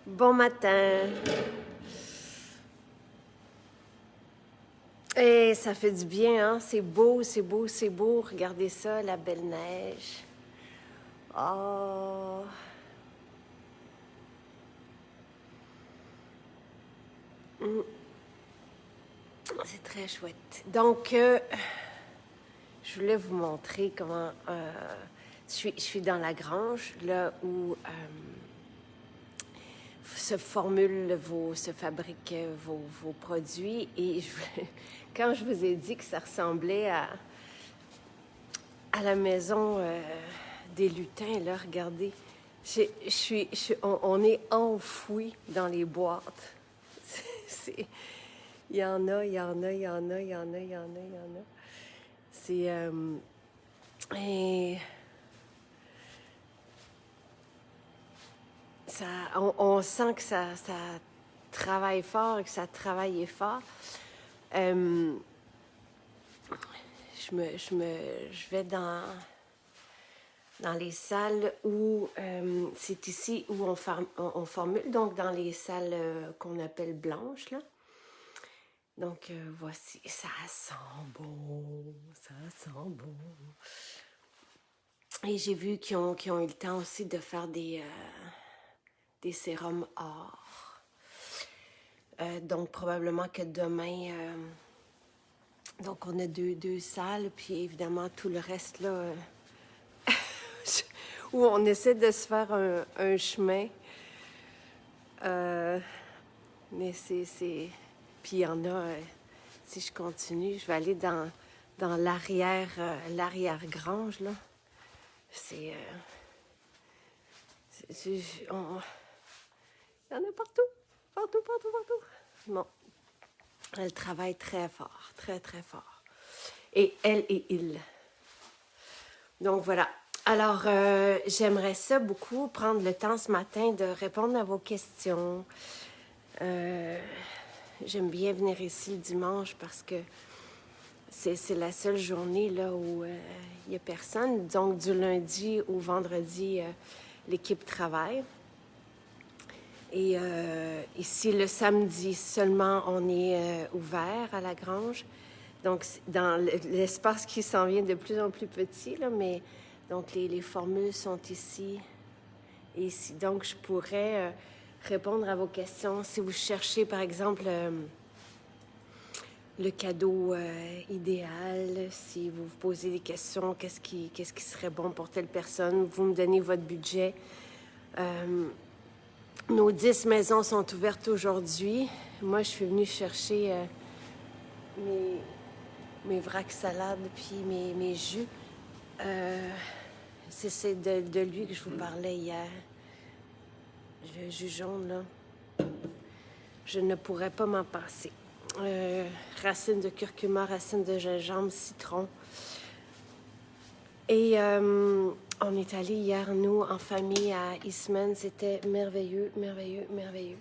Bon matin. Et ça fait du bien, hein? C'est beau, c'est beau, c'est beau. Regardez ça, la belle neige. Oh. Mm. C'est très chouette. Donc, je voulais vous montrer comment je suis dans la grange, là où se fabriquent vos produits. Et quand je vous ai dit que ça ressemblait à la maison des lutins, là, regardez, on est enfoui dans les boîtes. Il y en a, il y en a, il y en a, il y en a, il y en a, il y en a. C'est... et ça, on sent que ça travaille fort et que ça travaille fort. Je vais dans les salles où c'est ici où on formule, donc dans les salles qu'on appelle blanches, là. Donc, voici, ça sent bon, ça sent bon. Et j'ai vu qu'ils ont eu le temps aussi de faire des sérums or. Donc, probablement que demain, donc on a deux salles, puis évidemment tout le reste, là, où on essaie de se faire un chemin. Mais c'est... Puis il y en a, si je continue, je vais aller dans l'arrière-grange, là. Il y en a partout, partout, partout, partout. Bon, elle travaille très fort, très, très fort. Et elle et il. Donc voilà. Alors, j'aimerais ça beaucoup, prendre le temps ce matin de répondre à vos questions. J'aime bien venir ici le dimanche parce que c'est la seule journée là où il n'y a personne. Donc, du lundi au vendredi, l'équipe travaille. Et ici, le samedi seulement, on est ouvert à la grange. Donc, dans l'espace qui s'en vient de plus en plus petit, là, mais donc les formules sont ici et ici. Donc, je pourrais répondre à vos questions. Si vous cherchez, par exemple, le cadeau idéal, si vous vous posez des questions, qu'est-ce qui serait bon pour telle personne, vous me donnez votre budget. Nos 10 maisons sont ouvertes aujourd'hui. Moi, je suis venue chercher mes vracs salades puis mes jus. C'est de lui que je vous parlais hier. Le jus jaune, là. Je ne pourrais pas m'en passer. Racines de curcuma, racines de gingembre, citron. Et on est allé hier, nous, en famille, à Eastman. C'était merveilleux, merveilleux, merveilleux.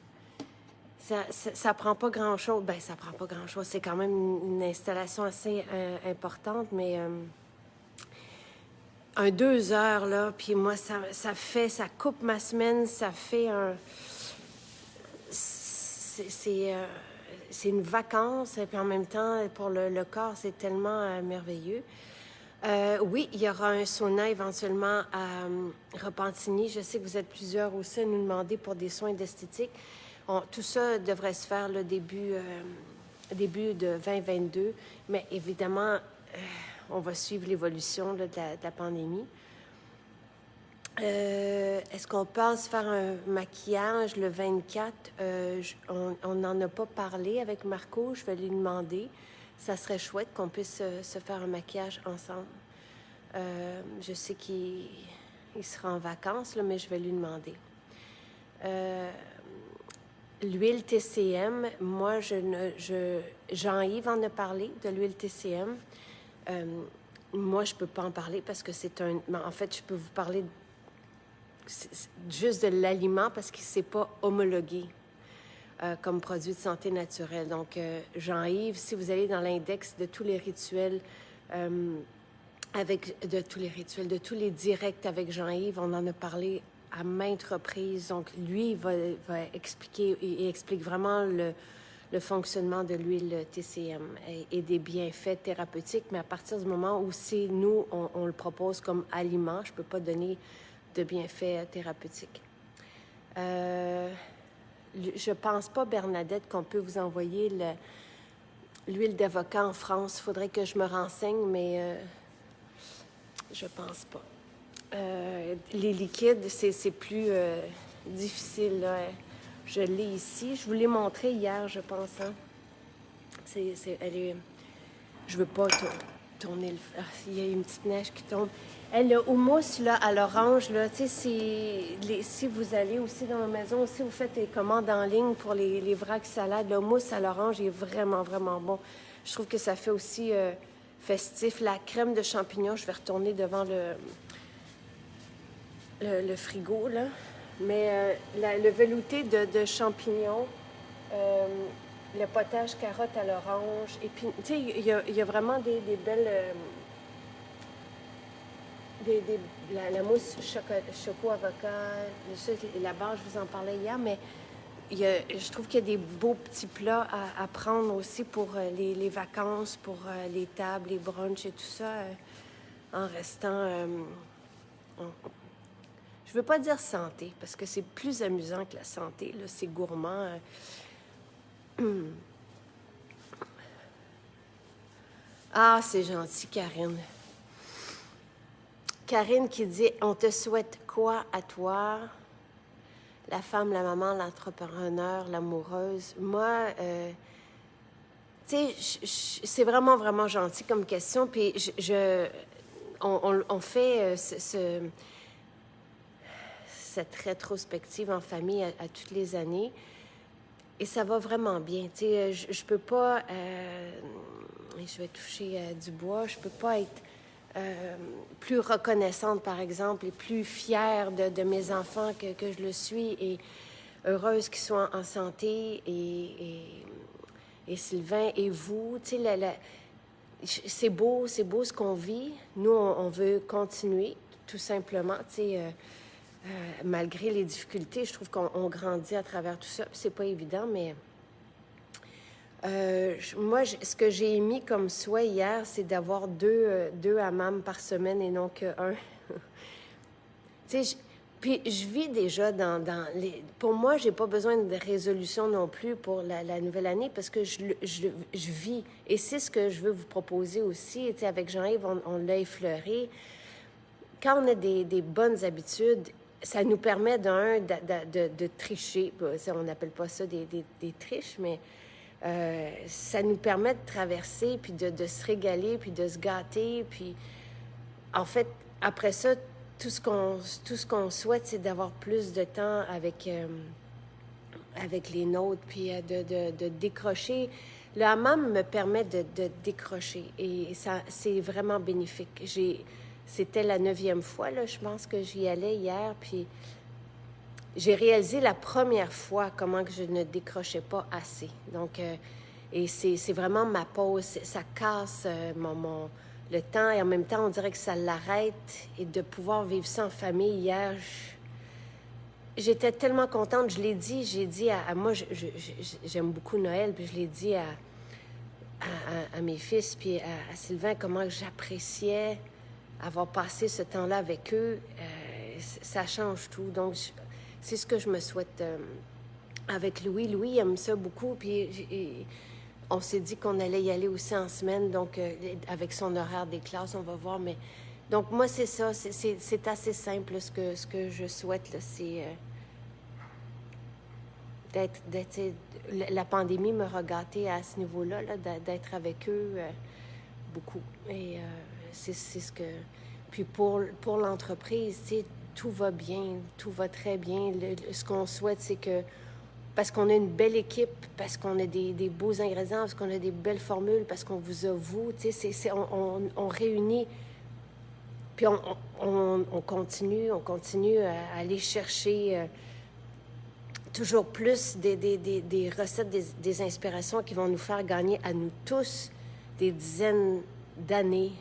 Ça prend pas grand-chose. Ben, ça prend pas grand-chose. C'est quand même une installation assez importante, mais un 2 heures, là, puis moi, ça coupe ma semaine, ça fait un... C'est une vacance, et puis en même temps, pour le corps, c'est tellement merveilleux. Oui, il y aura un sauna éventuellement à Repentigny. Je sais que vous êtes plusieurs aussi à nous demander pour des soins d'esthétique. Tout ça devrait se faire le début de 2022, mais évidemment, on va suivre l'évolution de la pandémie. Est-ce qu'on pense faire un maquillage le 24? On n'en a pas parlé avec Marco, je vais lui demander. Ça serait chouette qu'on puisse se faire un maquillage ensemble. Je sais qu'il sera en vacances, là, mais je vais lui demander. L'huile TCM, moi, Jean-Yves en a parlé de l'huile TCM. Moi, je ne peux pas en parler parce que c'est un... En fait, je peux vous parler juste de l'aliment parce qu'il ne s'est pas homologué comme produit de santé naturelle. Donc, Jean-Yves, si vous allez dans l'index de tous les rituels, de tous les directs avec Jean-Yves, on en a parlé à maintes reprises. Donc, lui, va expliquer, il explique vraiment le fonctionnement de l'huile TCM et des bienfaits thérapeutiques, mais à partir du moment où c'est nous, on le propose comme aliment, je ne peux pas donner de bienfaits thérapeutiques. Je ne pense pas, Bernadette, qu'on peut vous envoyer l'huile d'avocat en France. Il faudrait que je me renseigne, mais je pense pas. Les liquides, c'est plus difficile, là. Je l'ai ici. Je vous l'ai montré hier, je pense. Hein? Je veux pas tourner le... Ah, il y a une petite neige qui tombe. Le houmous, là, à l'orange, là, tu sais, si vous allez aussi dans la maison, si vous faites des commandes en ligne pour les vracs salades, le houmous à l'orange est vraiment, vraiment bon. Je trouve que ça fait aussi festif. La crème de champignons, je vais retourner devant le frigo, là. Mais le velouté de champignons, le potage carotte à l'orange, et puis, tu sais, il y a vraiment des belles... la mousse choco-avocat, la barre, je vous en parlais hier, mais je trouve qu'il y a des beaux petits plats à prendre aussi pour les vacances, pour les tables, les brunchs et tout ça, en restant... je veux pas dire santé, parce que c'est plus amusant que la santé, là, c'est gourmand. Ah, c'est gentil, Karine. Karine qui dit « On te souhaite quoi à toi? La femme, la maman, l'entrepreneur, l'amoureuse. » Moi, tu sais, c'est vraiment, vraiment gentil comme question. Puis on fait cette rétrospective en famille à toutes les années. Et ça va vraiment bien. Tu sais, je peux pas... je vais toucher du bois. Je peux pas être plus reconnaissante, par exemple, et plus fière de mes enfants que je le suis, et heureuse qu'ils soient en santé, et Sylvain, et vous. Tu sais, c'est beau ce qu'on vit. Nous, on veut continuer, tout simplement, tu sais... malgré les difficultés, je trouve qu'on grandit à travers tout ça. C'est pas évident, mais moi, ce que j'ai émis comme souhait hier, c'est d'avoir deux hammams par semaine et non qu'un. Tu sais, puis je vis déjà dans les... Pour moi, j'ai pas besoin de résolution non plus pour la nouvelle année, parce que je vis. Et c'est ce que je veux vous proposer aussi. Tu sais, avec Jean-Yves, on l'a effleuré. Quand on a des bonnes habitudes, ça nous permet de tricher. On n'appelle pas ça des triches, mais ça nous permet de traverser, puis de se régaler, puis de se gâter. Puis, en fait, après ça, tout ce qu'on souhaite, c'est d'avoir plus de temps avec les nôtres, puis de décrocher. Le hammam me permet de décrocher, et ça, c'est vraiment bénéfique. C'était la 9e fois, là, je pense que j'y allais hier, puis j'ai réalisé la première fois comment que je ne décrochais pas assez. Donc, et c'est vraiment ma pause. Ça casse le temps, et en même temps, on dirait que ça l'arrête. Et de pouvoir vivre ça en famille hier, j'étais tellement contente. J'ai dit à moi, j'aime beaucoup Noël, puis je l'ai dit à mes fils, puis à Sylvain, comment j'appréciais avoir passé ce temps-là avec eux. Ça change tout. Donc, c'est ce que je me souhaite avec Louis. Louis aime ça beaucoup, puis on s'est dit qu'on allait y aller aussi en semaine, donc avec son horaire des classes, on va voir. Mais donc, moi, c'est ça. C'est assez simple, ce que je souhaite, là, c'est d'être... La pandémie me gâtée à ce niveau-là, là, d'être avec eux beaucoup. Et c'est ce que... Puis pour l'entreprise, tu sais, tout va bien, tout va très bien. Ce qu'on souhaite, c'est que, parce qu'on a une belle équipe, parce qu'on a des beaux ingrédients, parce qu'on a des belles formules, parce qu'on vous a, vous, tu sais, on réunit, puis on continue à aller chercher toujours plus des recettes, des inspirations qui vont nous faire gagner à nous tous des dizaines d'années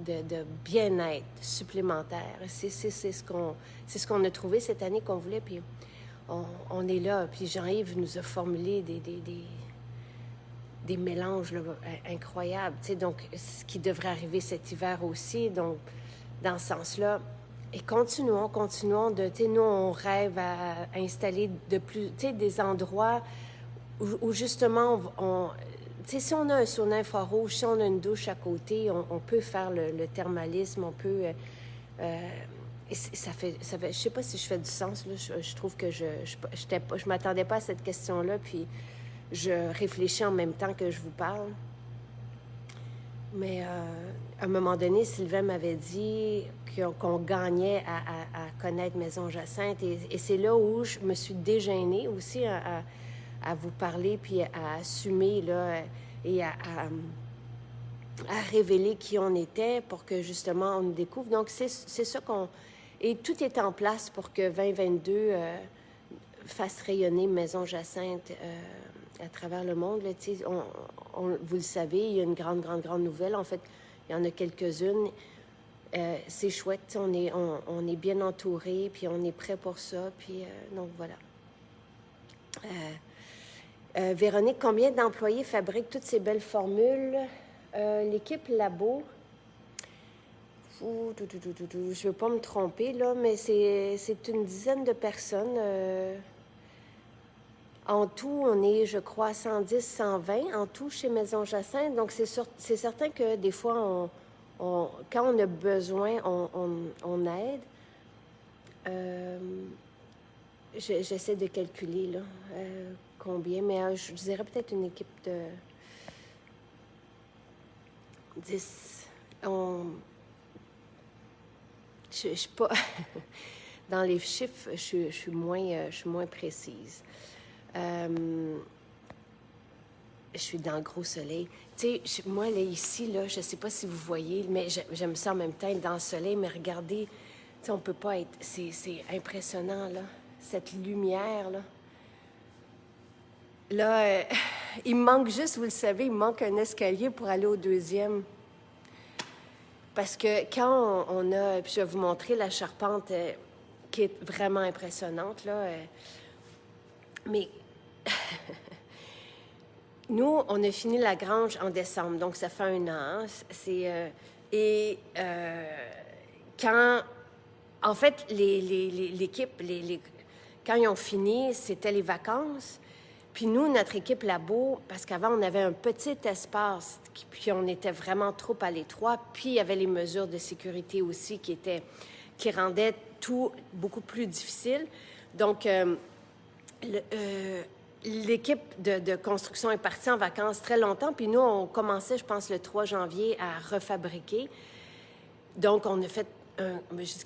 de bien-être supplémentaire. C'est ce qu'on a trouvé cette année qu'on voulait, puis on est là. Puis Jean-Yves nous a formulé des mélanges là, incroyables, tu sais, donc ce qui devrait arriver cet hiver aussi, donc dans ce sens-là. Et continuons de, tu sais, nous, on rêve à installer de plus, tu sais, des endroits où justement, tu sais, si on a un sauna infrarouge, si on a une douche à côté, on peut faire le thermalisme, on peut... et ça fait, je sais pas si je fais du sens, là, je trouve que je m'attendais pas à cette question-là, puis je réfléchis en même temps que je vous parle. Mais à un moment donné, Sylvain m'avait dit qu'on gagnait à connaître Maison Jacinthe. Et c'est là où je me suis dégênée aussi à vous parler, puis à assumer, là, et à révéler qui on était pour que, justement, on nous découvre. Donc, c'est ça qu'on... Et tout est en place pour que 2022 fasse rayonner Maison Jacinthe à travers le monde. Là, vous le savez, il y a une grande nouvelle. En fait, il y en a quelques-unes. C'est chouette. On est bien entouré, puis on est prêt pour ça. Puis, donc, voilà. Véronique, combien d'employés fabriquent toutes ces belles formules? L'équipe Labo, je ne veux pas me tromper, là, mais c'est une dizaine de personnes. En tout, on est, je crois, 110, 120 en tout chez Maison Jacinthe. Donc, c'est certain que des fois, quand on a besoin, on aide. J'essaie de calculer là, combien, mais je dirais peut-être une équipe de 10. Je ne suis pas... Dans les chiffres, je suis moins précise. Je suis dans le gros soleil. Tu sais, moi, là, ici, là, je ne sais pas si vous voyez, mais j'aime ça en même temps être dans le soleil, mais regardez, tu sais, on ne peut pas être... C'est impressionnant, là, cette lumière, là. Là, il me manque juste, vous le savez, il me manque un escalier pour aller au deuxième. Parce que quand on a... Puis je vais vous montrer la charpente qui est vraiment impressionnante, là. Mais... Nous, on a fini la grange en décembre, donc ça fait 1 an. Quand, en fait, l'équipe, quand ils ont fini, c'était les vacances. Puis nous, notre équipe Labo, parce qu'avant, on avait un petit espace, puis on était vraiment trop à l'étroit, puis il y avait les mesures de sécurité aussi qui rendaient tout beaucoup plus difficile. Donc, l'équipe de construction est partie en vacances très longtemps, puis nous, on commençait, je pense, le 3 janvier à refabriquer. Donc, on a fait,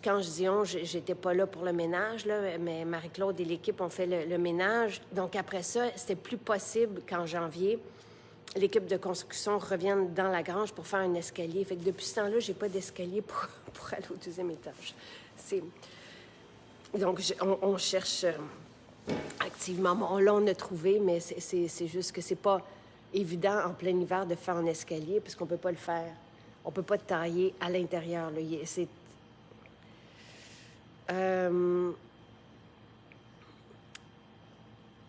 quand je dis on, j'étais pas là pour le ménage, là, mais Marie-Claude et l'équipe ont fait le ménage. Donc, après ça, c'était plus possible qu'en janvier, l'équipe de construction revienne dans la grange pour faire un escalier. Fait que depuis ce temps-là, j'ai pas d'escalier pour aller au 2e étage. Donc, on cherche... activement. Bon, là, on a trouvé, mais c'est juste que c'est pas évident en plein hiver de faire un escalier parce qu'on peut pas le faire. On peut pas tailler à l'intérieur.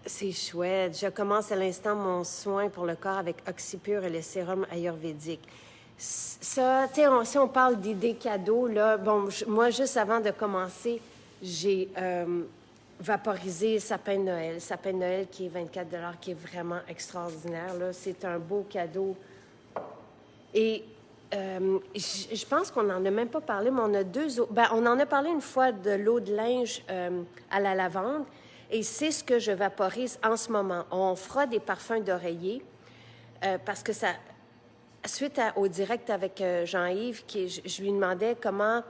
C'est chouette. Je commence à l'instant mon soin pour le corps avec Oxypure et le sérum ayurvédique. Ça, tu sais, si on parle d'idées cadeaux, là, bon, moi, juste avant de commencer, j'ai... vaporisé sapin de Noël. Sapin de Noël qui est 24 $, qui est vraiment extraordinaire. Là. C'est un beau cadeau. Et je pense qu'on n'en a même pas parlé, mais on a 2 autres. Ben, on en a parlé une fois de l'eau de linge à la lavande. Et c'est ce que je vaporise en ce moment. On fera des parfums d'oreiller parce que ça... Suite au direct avec Jean-Yves, je lui demandais comment...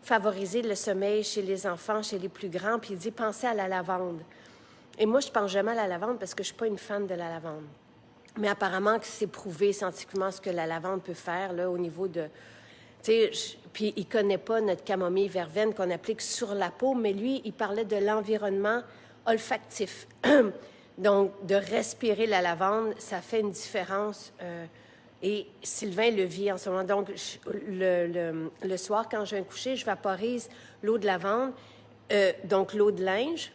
favoriser le sommeil chez les enfants, chez les plus grands, puis il dit « pensez à la lavande ». Et moi, je pense jamais à la lavande parce que je suis pas une fan de la lavande. Mais apparemment que c'est prouvé scientifiquement ce que la lavande peut faire, là, au niveau de... Tu sais, puis il connaît pas notre camomille verveine qu'on applique sur la peau, mais lui, il parlait de l'environnement olfactif. Donc, de respirer la lavande, ça fait une différence Et Sylvain le vit en ce moment. Donc, le soir, quand je viens coucher, je vaporise l'eau de lavande, donc l'eau de linge.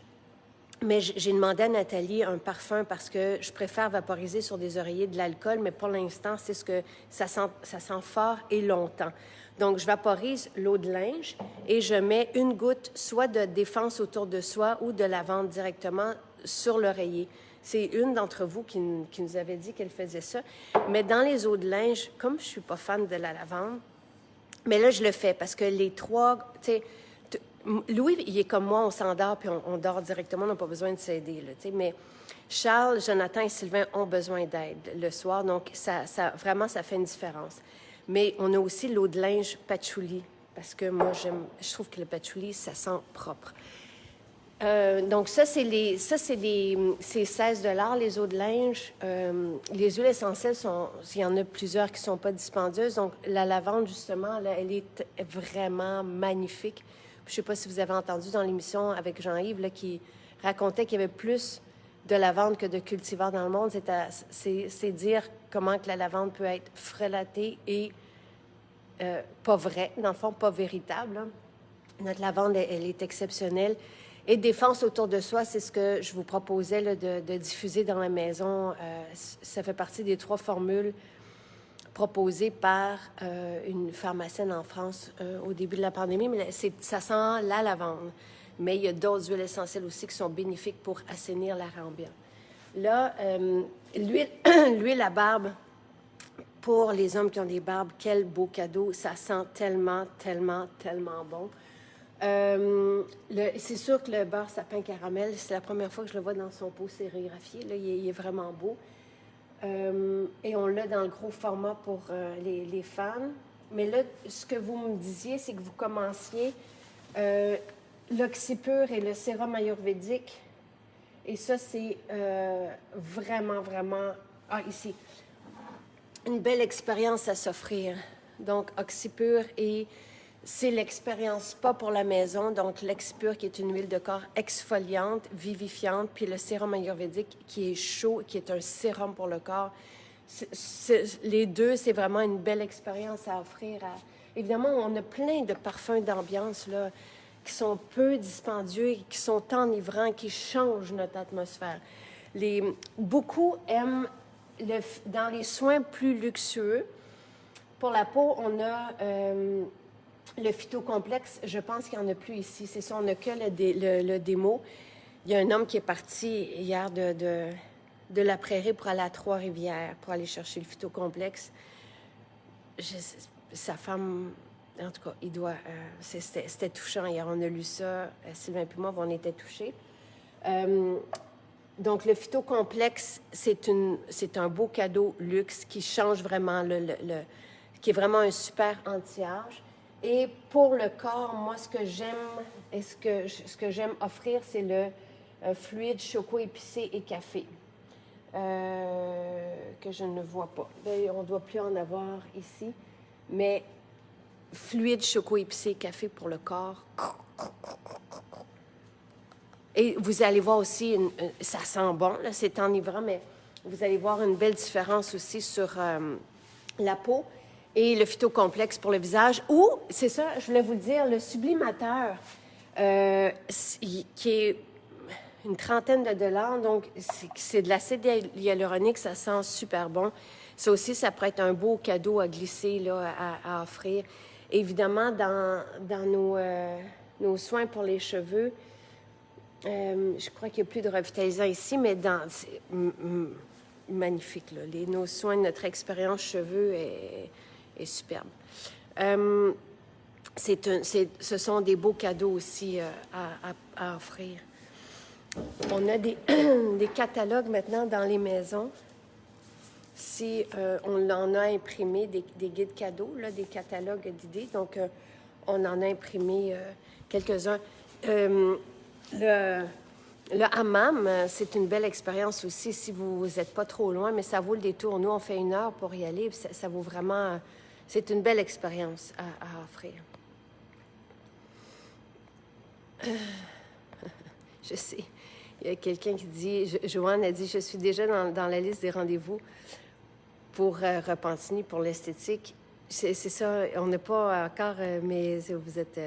Mais j'ai demandé à Nathalie un parfum parce que je préfère vaporiser sur des oreillers de l'alcool, mais pour l'instant, c'est ce que ça sent fort et longtemps. Donc, je vaporise l'eau de linge et je mets une goutte soit de défense autour de soi ou de lavande directement sur l'oreiller. C'est une d'entre vous qui nous avait dit qu'elle faisait ça. Mais dans les eaux de linge, comme je ne suis pas fan de la lavande, mais là, je le fais parce que les trois, tu sais, Louis, il est comme moi, on s'endort puis on dort directement, on n'a pas besoin de s'aider, là, tu sais, mais Charles, Jonathan et Sylvain ont besoin d'aide le soir, donc vraiment, ça fait une différence. Mais on a aussi l'eau de linge patchouli, parce que moi, je trouve que le patchouli, ça sent propre. Donc ça, c'est 16 $ les eaux de linge. Les huiles essentielles, il y en a plusieurs qui ne sont pas dispendieuses. Donc la lavande, justement, là, elle est vraiment magnifique. Je ne sais pas si vous avez entendu dans l'émission avec Jean-Yves là, qui racontait qu'il y avait plus de lavande que de cultivars dans le monde. C'est dire comment que la lavande peut être frelatée et pas vraie, dans le fond, pas véritable. Là. Notre lavande, elle est exceptionnelle. Et défense autour de soi, c'est ce que je vous proposais là, de diffuser dans la maison. Ça fait partie des 3 formules proposées par une pharmacienne en France au début de la pandémie. Mais ça sent la lavande. Mais il y a d'autres huiles essentielles aussi qui sont bénéfiques pour assainir l'air ambiant. Là, l'huile à barbe, pour les hommes qui ont des barbes, quel beau cadeau. Ça sent tellement, tellement, tellement bon. C'est sûr que le beurre sapin caramel, c'est la première fois que je le vois dans son pot sérigraphié. Là, il est vraiment beau. Et on l'a dans le gros format pour les fans. Mais là, ce que vous me disiez, c'est que vous commenciez l'oxypure et le sérum ayurvédique. Et ça, c'est vraiment, vraiment... Ah, ici. Une belle expérience à s'offrir. Donc, oxypure et... C'est l'expérience spa pour la maison, donc l'Oxypure qui est une huile de corps exfoliante, vivifiante, puis le sérum ayurvédique qui est chaud, qui est un sérum pour le corps. Les deux, c'est vraiment une belle expérience à offrir. Évidemment, on a plein de parfums d'ambiance là, qui sont peu dispendieux, qui sont enivrants, qui changent notre atmosphère. Beaucoup aiment, dans les soins plus luxueux, pour la peau, on a... le phytocomplexe, je pense qu'il n'y en a plus ici. C'est ça, on n'a que le démo. Il y a un homme qui est parti hier de la Prairie pour aller à Trois-Rivières, pour aller chercher le phytocomplexe. Sa femme, en tout cas, il doit... c'était touchant hier, on a lu ça. Sylvain et moi, on était touchés. Donc, le phytocomplexe, c'est un beau cadeau luxe qui change vraiment, qui est vraiment un super anti-âge. Et pour le corps, moi, ce que j'aime et ce que j'aime offrir, c'est le fluide choco épicé et café, que je ne vois pas. Bien, on ne doit plus en avoir ici, mais fluide choco épicé et café pour le corps. Et vous allez voir aussi, ça sent bon, là, c'est enivrant, mais vous allez voir une belle différence aussi sur la peau. Et le phytocomplexe pour le visage. Ou, c'est ça, je voulais vous le dire, le sublimateur, qui est une trentaine de $. Donc, c'est de l'acide hyaluronique, ça sent super bon. Ça aussi, ça pourrait être un beau cadeau à glisser, là, à offrir. Évidemment, dans nos soins pour les cheveux, je crois qu'il n'y a plus de revitalisant ici, mais c'est magnifique, là. Nos soins, notre expérience cheveux est superbe. Ce sont des beaux cadeaux aussi à offrir. On a des catalogues maintenant dans les maisons. Si on en a imprimé des guides cadeaux, là, des catalogues d'idées, donc on en a imprimé quelques-uns. Le hammam, c'est une belle expérience aussi si vous n'êtes pas trop loin, mais ça vaut le détour. Nous, on fait 1 heure pour y aller. Ça vaut vraiment... C'est une belle expérience à offrir. Je sais, il y a quelqu'un qui dit... Joanne a dit, je suis déjà dans la liste des rendez-vous pour Repentigny, pour l'esthétique. C'est ça, on n'a pas encore, mais vous êtes...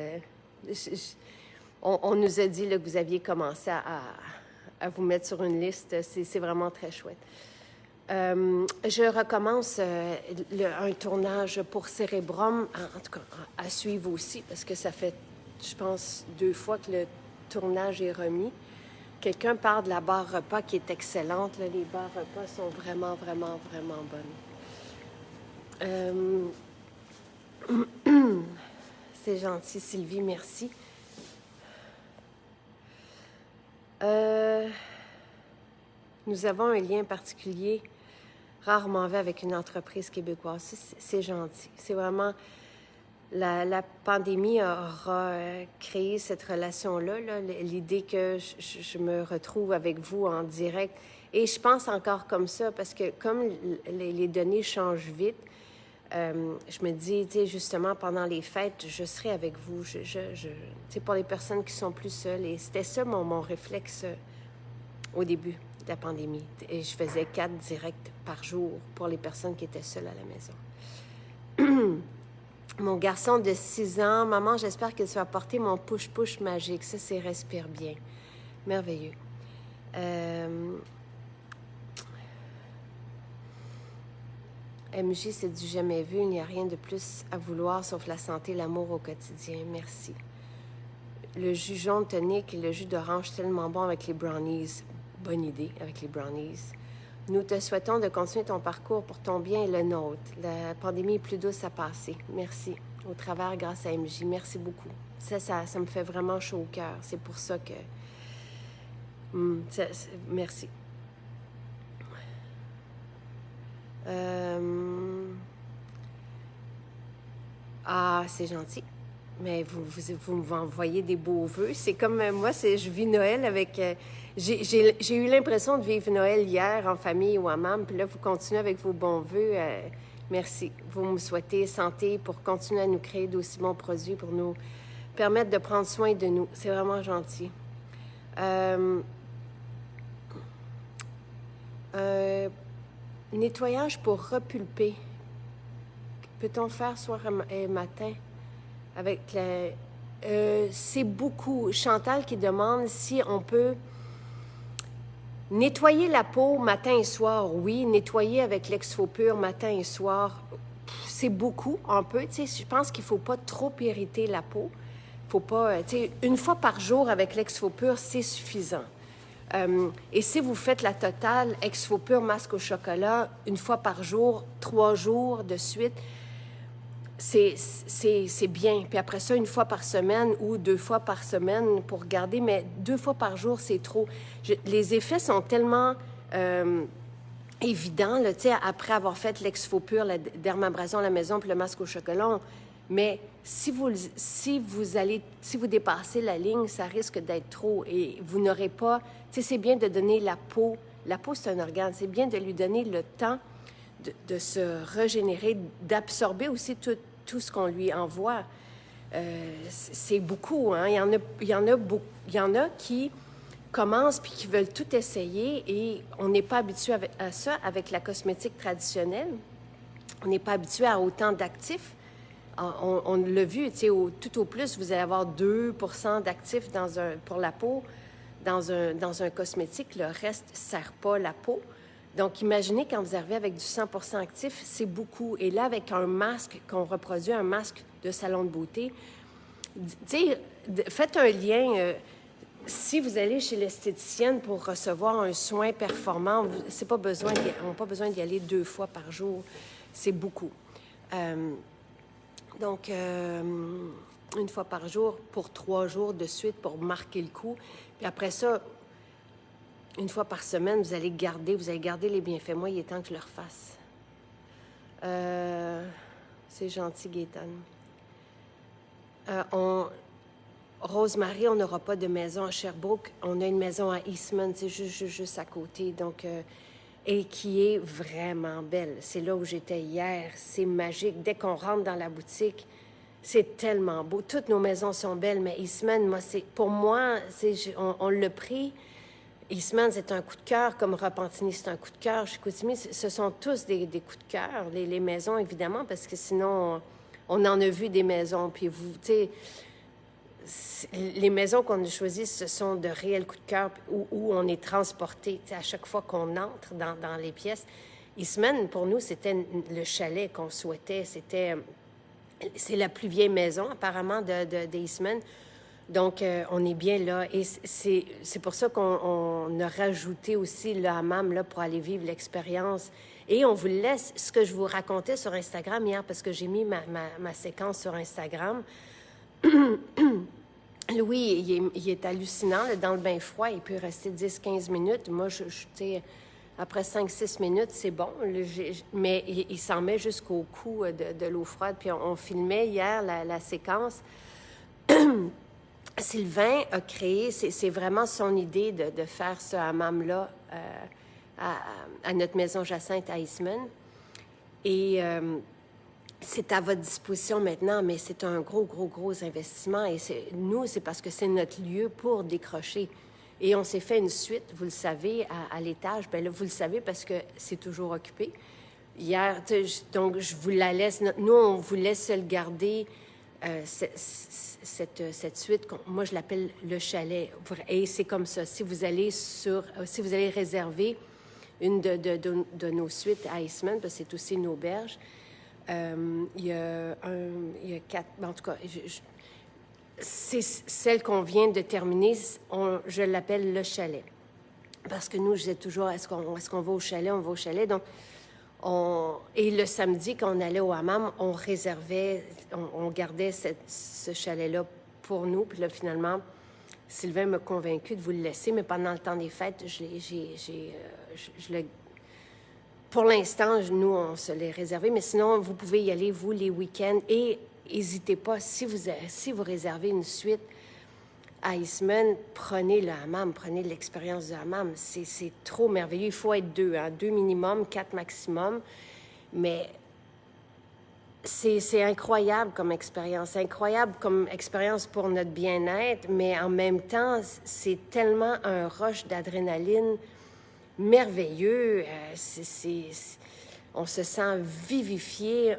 on nous a dit là, que vous aviez commencé à vous mettre sur une liste. C'est vraiment très chouette. Je recommence un tournage pour Cérébrum, en tout cas à suivre aussi, parce que ça fait, je pense, 2 fois que le tournage est remis. Quelqu'un parle de la barre repas qui est excellente. Là. Les barres repas sont vraiment, vraiment, vraiment bonnes. C'est gentil, Sylvie, merci. Nous avons un lien particulier, rarement vu, avec une entreprise québécoise. C'est gentil. C'est vraiment... La pandémie aura créé cette relation-là, là, l'idée que je me retrouve avec vous en direct. Et je pense encore comme ça, parce que comme les données changent vite, je me dis, tu sais, justement, pendant les fêtes, je serai avec vous. Tu sais, pour les personnes qui sont plus seules. Et c'était ça mon réflexe au début de la pandémie. Et je faisais 4 directs par jour pour les personnes qui étaient seules à la maison. Mon garçon de 6 ans, maman, j'espère que tu vas porter mon push-push magique. Ça, c'est respire bien. Merveilleux. MJ, c'est du jamais vu. Il n'y a rien de plus à vouloir sauf la santé, l'amour au quotidien. Merci. Le jus jaune tonique et le jus d'orange tellement bon avec les brownies. Bonne idée avec les brownies. Nous te souhaitons de continuer ton parcours pour ton bien et le nôtre. La pandémie est plus douce à passer. Merci. Au travers, grâce à MJ. Merci beaucoup. Ça me fait vraiment chaud au cœur. C'est pour ça que... merci. Ah, c'est gentil. Mais vous m'envoyez des beaux vœux. C'est comme moi, je vis Noël avec... J'ai eu l'impression de vivre Noël hier en famille ou à Mam, puis là, vous continuez avec vos bons vœux. Merci. Vous me souhaitez santé pour continuer à nous créer d'aussi bons produits, pour nous permettre de prendre soin de nous. C'est vraiment gentil. Nettoyage pour repulper. Peut-on faire soir et matin avec c'est beaucoup. Chantal qui demande si on peut nettoyer la peau matin et soir. Oui, nettoyer avec l'exfo-pur matin et soir, c'est beaucoup, un peu. Tu sais, je pense qu'il ne faut pas trop irriter la peau. Faut pas, tu sais, 1 fois par jour avec l'exfo-pur, c'est suffisant. Et si vous faites la totale, exfo-pur, masque au chocolat, 1 fois par jour, 3 jours de suite, c'est bien. Puis après ça, 1 fois par semaine ou 2 fois par semaine pour garder, mais 2 fois par jour, c'est trop. Les effets sont tellement évidents, là, après avoir fait l'exfo-pur, la dermabrasion à la maison puis le masque au chocolat. Mais si vous dépassez la ligne, ça risque d'être trop et vous n'aurez pas... Tu sais, c'est bien de donner la peau. La peau, c'est un organe. C'est bien de lui donner le temps de se régénérer, d'absorber aussi tout ce qu'on lui envoie. C'est beaucoup, hein? Il y en a qui commencent puis qui veulent tout essayer et on n'est pas habitué à ça avec la cosmétique traditionnelle. On n'est pas habitué à autant d'actifs. On l'a vu, tu sais, tout au plus, vous allez avoir 2 % d'actifs pour la peau dans un cosmétique. Le reste ne sert pas la peau. Donc, imaginez quand vous arrivez avec du 100 % actif, c'est beaucoup. Et là, avec un masque, qu'on reproduit un masque de salon de beauté, faites un lien. Si vous allez chez l'esthéticienne pour recevoir un soin performant, on n'a pas besoin d'y aller 2 fois par jour. C'est beaucoup. Donc, 1 fois par jour pour 3 jours de suite pour marquer le coup. Puis après ça, 1 fois par semaine, vous allez garder les bienfaits. Moi, il est temps que je le refasse. C'est gentil, Gaétane. Rosemary, on n'aura pas de maison à Sherbrooke. On a une maison à Eastman, c'est juste à côté. Donc, et qui est vraiment belle. C'est là où j'étais hier. C'est magique. Dès qu'on rentre dans la boutique, c'est tellement beau. Toutes nos maisons sont belles, mais Eastman, pour moi, on l'a pris. Eastman, c'est un coup de cœur, comme Repentigny, c'est un coup de cœur. Chicoutimi, ce sont tous des coups de cœur. Les maisons, évidemment, parce que sinon, on en a vu des maisons. Puis vous, tu sais, les maisons qu'on a choisies, ce sont de réels coups de cœur où on est transporté. À chaque fois qu'on entre dans les pièces. Eastman, pour nous, c'était le chalet qu'on souhaitait. C'est la plus vieille maison, apparemment, d'Eastman. Donc, on est bien là. Et c'est pour ça qu'on a rajouté aussi le hammam là, pour aller vivre l'expérience. Et on vous laisse ce que je vous racontais sur Instagram hier, parce que j'ai mis ma séquence sur Instagram. Louis, il est hallucinant. Là, dans le bain froid, il peut rester 10-15 minutes. Moi, tu sais, après 5-6 minutes, c'est bon. Mais il s'en met jusqu'au cou de l'eau froide. Puis on filmait hier la séquence. Sylvain a créé, c'est vraiment son idée de faire ce hammam-là à notre maison Jacinthe à Eastman. Et c'est à votre disposition maintenant, mais c'est un gros investissement. Et nous, c'est parce que c'est notre lieu pour décrocher. Et on s'est fait une suite, vous le savez, à l'étage. Bien là, vous le savez parce que c'est toujours occupé. Hier, donc, je vous la laisse. Nous, on vous laisse le garder. Cette suite, moi je l'appelle le chalet. Et c'est comme ça. Si vous allez réserver une de nos suites à Eastman, parce que c'est aussi une auberge, il y a 4. En tout cas, c'est celle qu'on vient de terminer. Je l'appelle le chalet. Parce que nous, je disais toujours, est-ce qu'on va au chalet? On va au chalet. Donc, et le samedi, quand on allait au hammam, on réservait, on gardait ce chalet-là pour nous. Puis là, finalement, Sylvain m'a convaincu de vous le laisser, mais pendant le temps des fêtes, pour l'instant, nous, on se l'est réservé. Mais sinon, vous pouvez y aller, vous, les week-ends. Et n'hésitez pas, si vous réservez une suite à Eastman, prenez le hammam, prenez l'expérience du hammam. C'est trop merveilleux. Il faut être 2, hein? 2 minimum, 4 maximum. Mais c'est incroyable comme expérience. Incroyable comme expérience pour notre bien-être, mais en même temps, c'est tellement un rush d'adrénaline merveilleux. On se sent vivifié.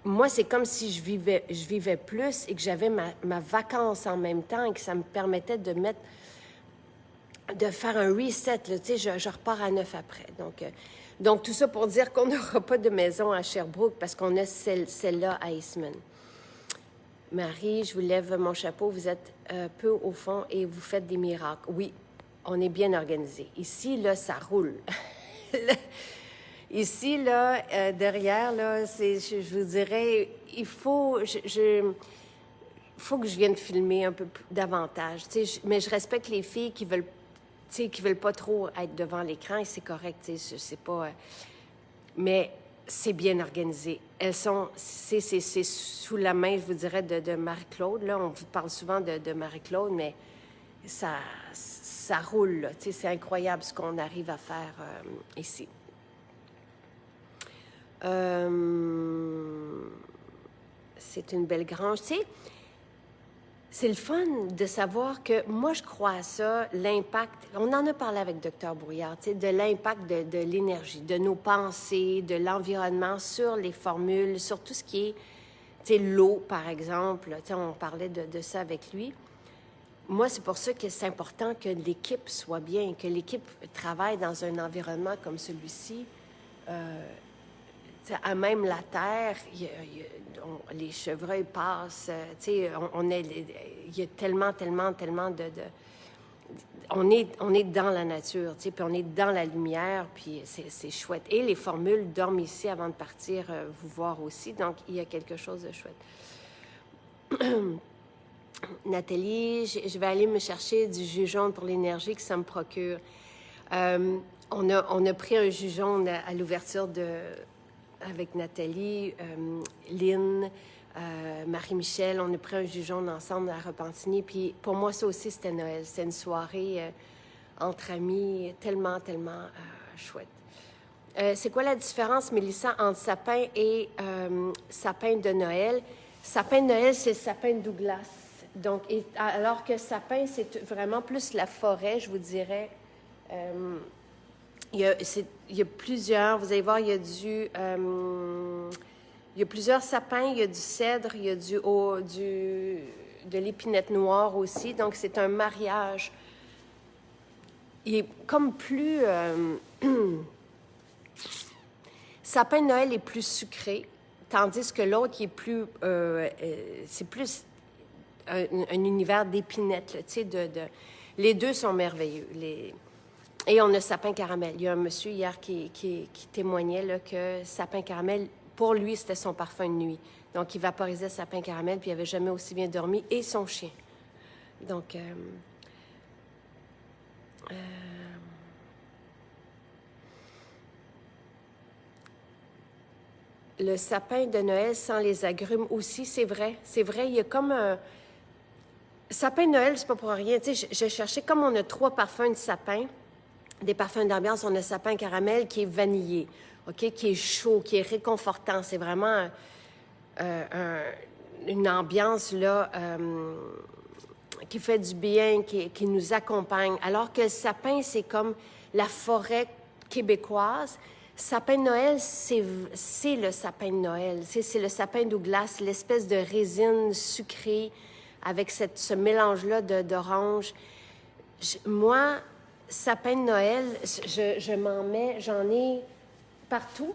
Moi, c'est comme si je vivais plus et que j'avais ma vacance en même temps et que ça me permettait de faire un reset. Là, tu sais, je repars à 9 après. Donc, tout ça pour dire qu'on n'aura pas de maison à Sherbrooke parce qu'on a celle-là à Eastman. Marie, je vous lève mon chapeau. Vous êtes peu au fond et vous faites des miracles. Oui, on est bien organisé. Ici, là, ça roule. Ici, là, derrière, là, je vous dirais, il faut que je vienne filmer un peu davantage. Mais je respecte les filles qui veulent pas trop être devant l'écran et c'est correct. C'est pas. Mais c'est bien organisé. C'est sous la main, je vous dirais, de Marie-Claude. Là, on vous parle souvent de Marie-Claude, mais ça roule. Là, c'est incroyable ce qu'on arrive à faire ici. C'est une belle grange. Tu sais, c'est le fun de savoir que moi, je crois à ça, l'impact. On en a parlé avec Dr. Brouillard, tu sais, de l'impact de l'énergie, de nos pensées, de l'environnement sur les formules, sur tout ce qui est, tu sais, l'eau, par exemple. Tu sais, on parlait de ça avec lui. Moi, c'est pour ça que c'est important que l'équipe soit bien, que l'équipe travaille dans un environnement comme celui-ci. À même la terre, les chevreuils passent. Il y a tellement de on est dans la nature, puis on est dans la lumière, puis c'est chouette. Et les formules dorment ici avant de partir vous voir aussi, donc il y a quelque chose de chouette. Nathalie, je vais aller me chercher du jus jaune pour l'énergie que ça me procure. On a pris un jus jaune à l'ouverture avec Nathalie, Lynn, Marie-Michel, on a pris un jus jaune ensemble à Repentigny. Puis pour moi, ça aussi, c'était Noël. C'était une soirée entre amis, tellement chouette. C'est quoi la différence, Mélissa, entre sapin et sapin de Noël? Sapin de Noël, c'est le sapin de Douglas. Donc, alors que sapin, c'est vraiment plus la forêt, je vous dirais. Il y a plusieurs, vous allez voir, il y a plusieurs sapins, il y a du cèdre, il y a de l'épinette noire aussi. Donc, c'est un mariage. Il est comme plus... sapin de Noël est plus sucré, tandis que l'autre, il est plus... c'est plus un univers d'épinettes, tu sais, Les deux sont merveilleux. Et on a sapin caramel. Il y a un monsieur hier qui témoignait là, que sapin caramel, pour lui, c'était son parfum de nuit. Donc, il vaporisait sapin caramel, puis il n'avait jamais aussi bien dormi, et son chien. Donc, le sapin de Noël sans les agrumes aussi, c'est vrai. C'est vrai, il y a comme un... Sapin de Noël, c'est pas pour rien. Tu sais, je cherchais, comme on a 3 parfums de sapin, des parfums d'ambiance, on a sapin caramel qui est vanillé, OK, qui est chaud, qui est réconfortant. C'est vraiment une ambiance là qui fait du bien, qui nous accompagne. Alors que le sapin, c'est comme la forêt québécoise. Sapin de Noël, c'est le sapin de Noël. C'est le sapin Douglas, l'espèce de résine sucrée avec ce mélange-là d'orange. Moi, sapin de Noël, je m'en mets, j'en ai partout.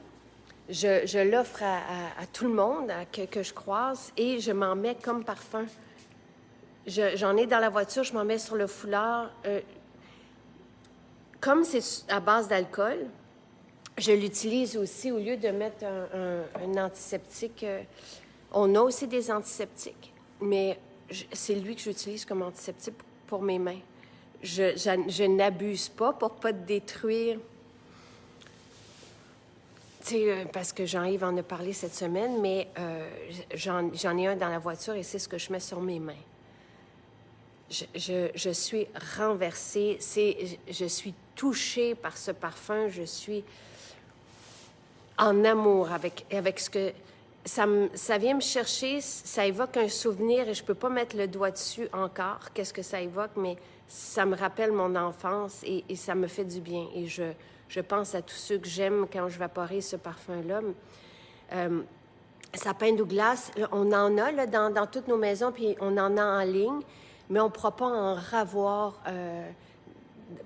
Je l'offre à tout le monde que je croise et je m'en mets comme parfum. J'en ai dans la voiture, je m'en mets sur le foulard. Comme c'est à base d'alcool, je l'utilise aussi au lieu de mettre un antiseptique. On a aussi des antiseptiques, mais c'est lui que j'utilise comme antiseptique pour mes mains. Je n'abuse pas pour ne pas détruire. Tu sais, parce que Jean-Yves en a parlé cette semaine, mais j'en ai un dans la voiture et c'est ce que je mets sur mes mains. Je suis renversée, je suis touchée par ce parfum, je suis en amour avec ce que... Ça vient me chercher, ça évoque un souvenir et je ne peux pas mettre le doigt dessus encore, qu'est-ce que ça évoque, mais ça me rappelle mon enfance et ça me fait du bien. Et je pense à tous ceux que j'aime quand je vaporise ce parfum-là. Sapin Douglas, on en a là, dans toutes nos maisons, puis on en a en ligne, mais on ne pourra pas en ravoir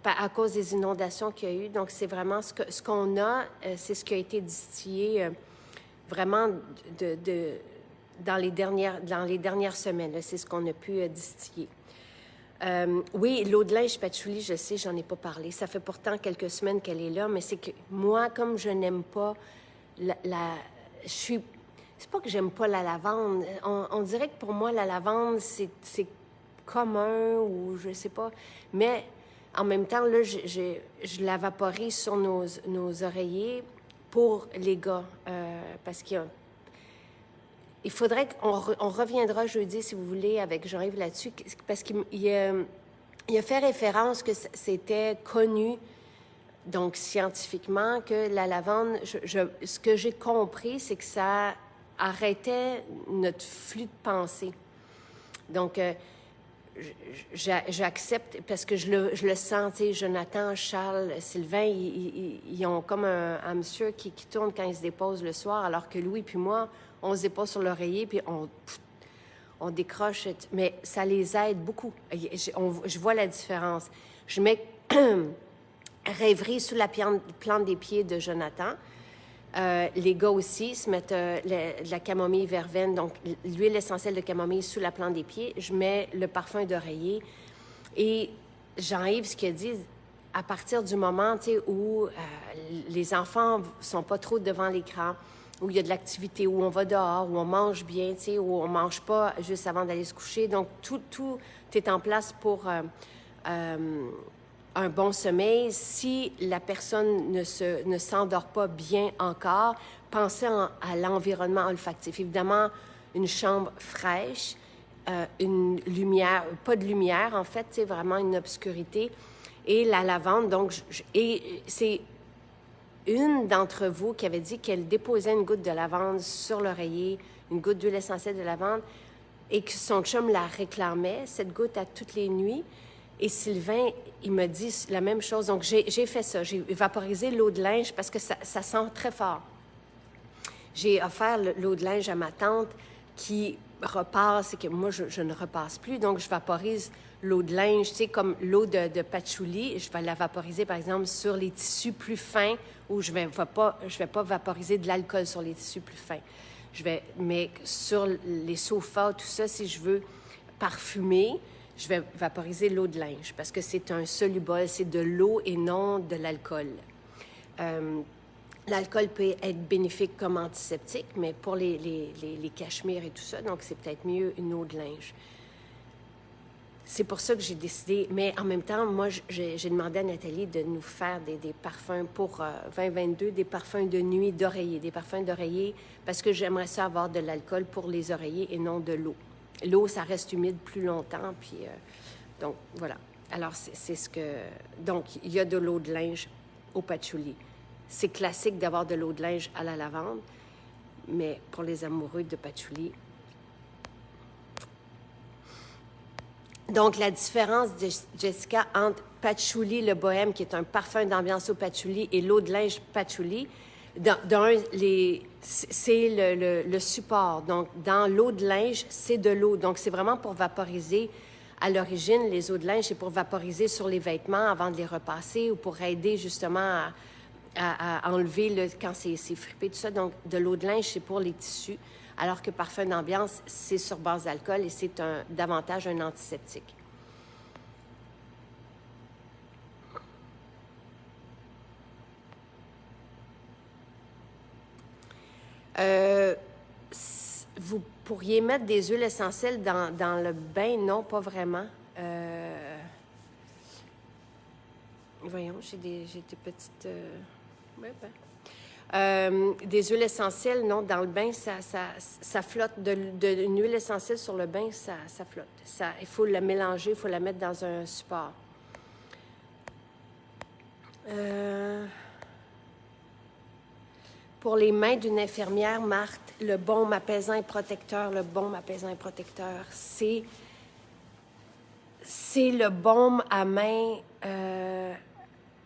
à cause des inondations qu'il y a eu. Donc, c'est vraiment ce qu'on a, c'est ce qui a été distillé vraiment dans les dernières semaines. C'est ce qu'on a pu distiller. Oui, l'eau de linge patchouli, je sais, j'en ai pas parlé. Ça fait pourtant quelques semaines qu'elle est là, mais c'est que moi, comme je n'aime pas c'est pas que j'aime pas la lavande. On dirait que pour moi, la lavande, c'est commun ou je sais pas. Mais en même temps, là, je la vaporise sur nos oreillers pour les gars. Parce il faudrait qu'on reviendra jeudi, si vous voulez, avec Jean-Yves là-dessus, parce qu'il a fait référence que c'était connu, donc scientifiquement, que la lavande, ce que j'ai compris, c'est que ça arrêtait notre flux de pensée. Donc, j'accepte, parce que je le sens, tu sais, Jonathan, Charles, Sylvain, ils ont comme un hamster qui tourne quand ils se déposent le soir, alors que Louis puis moi, on se dépose sur l'oreiller, puis on décroche. Mais ça les aide beaucoup. Je vois la différence. Je mets Rêverie sous la plante des pieds de Jonathan. Les gars aussi se mettent de la camomille verveine, donc l'huile essentielle de camomille sous la plante des pieds. Je mets le parfum d'oreiller. Et Jean-Yves, ce qu'il a dit, à partir du moment où les enfants ne sont pas trop devant l'écran, où il y a de l'activité, où on va dehors, où on mange bien, où on ne mange pas juste avant d'aller se coucher. Donc, tout est en place pour un bon sommeil. Si la personne ne s'endort pas bien encore, pensez à l'environnement olfactif. Évidemment, une chambre fraîche, une lumière, pas de lumière en fait, c'est vraiment une obscurité. Et la lavande, donc, et c'est une d'entre vous qui avait dit qu'elle déposait une goutte de lavande sur l'oreiller, une goutte d'huile essentielle de lavande, et que son chum la réclamait, cette goutte, à toutes les nuits. Et Sylvain, il me dit la même chose. Donc, j'ai fait ça. J'ai vaporisé l'eau de linge parce que ça sent très fort. J'ai offert l'eau de linge à ma tante qui repasse et que moi, je ne repasse plus. Donc, je vaporise l'eau de linge, tu sais, comme l'eau de patchouli. Je vais la vaporiser, par exemple, sur les tissus plus fins où je vais pas vaporiser de l'alcool sur les tissus plus fins. Mais sur les sofas, tout ça, si je veux parfumer, je vais vaporiser l'eau de linge parce que c'est un solubole, c'est de l'eau et non de l'alcool. L'alcool peut être bénéfique comme antiseptique, mais pour les cachemires et tout ça, donc c'est peut-être mieux une eau de linge. C'est pour ça que j'ai décidé, mais en même temps, moi, j'ai demandé à Nathalie de nous faire des parfums pour 2022, des parfums de nuit d'oreiller, des parfums d'oreiller, parce que j'aimerais ça avoir de l'alcool pour les oreillers et non de l'eau. L'eau, ça reste humide plus longtemps, puis donc voilà. Alors, c'est ce que... Donc, il y a de l'eau de linge au patchouli. C'est classique d'avoir de l'eau de linge à la lavande, mais pour les amoureux de patchouli... Donc, la différence, Jessica, entre patchouli, le bohème, qui est un parfum d'ambiance au patchouli, et l'eau de linge patchouli, c'est le support. Donc, dans l'eau de linge, c'est de l'eau. Donc, c'est vraiment pour vaporiser. À l'origine, les eaux de linge, c'est pour vaporiser sur les vêtements avant de les repasser ou pour aider justement à enlever quand c'est fripé, tout ça. Donc, de l'eau de linge, c'est pour les tissus, alors que parfum d'ambiance, c'est sur base d'alcool et c'est davantage un antiseptique. Vous pourriez mettre des huiles essentielles dans le bain? Non, pas vraiment. Voyons, j'ai des petites... ouais, ben. Des huiles essentielles, non, dans le bain, ça flotte. Une huile essentielle sur le bain, ça flotte. Il faut la mélanger, il faut la mettre dans un support. Pour les mains d'une infirmière, Marthe, le baume apaisant et protecteur, c'est le baume à main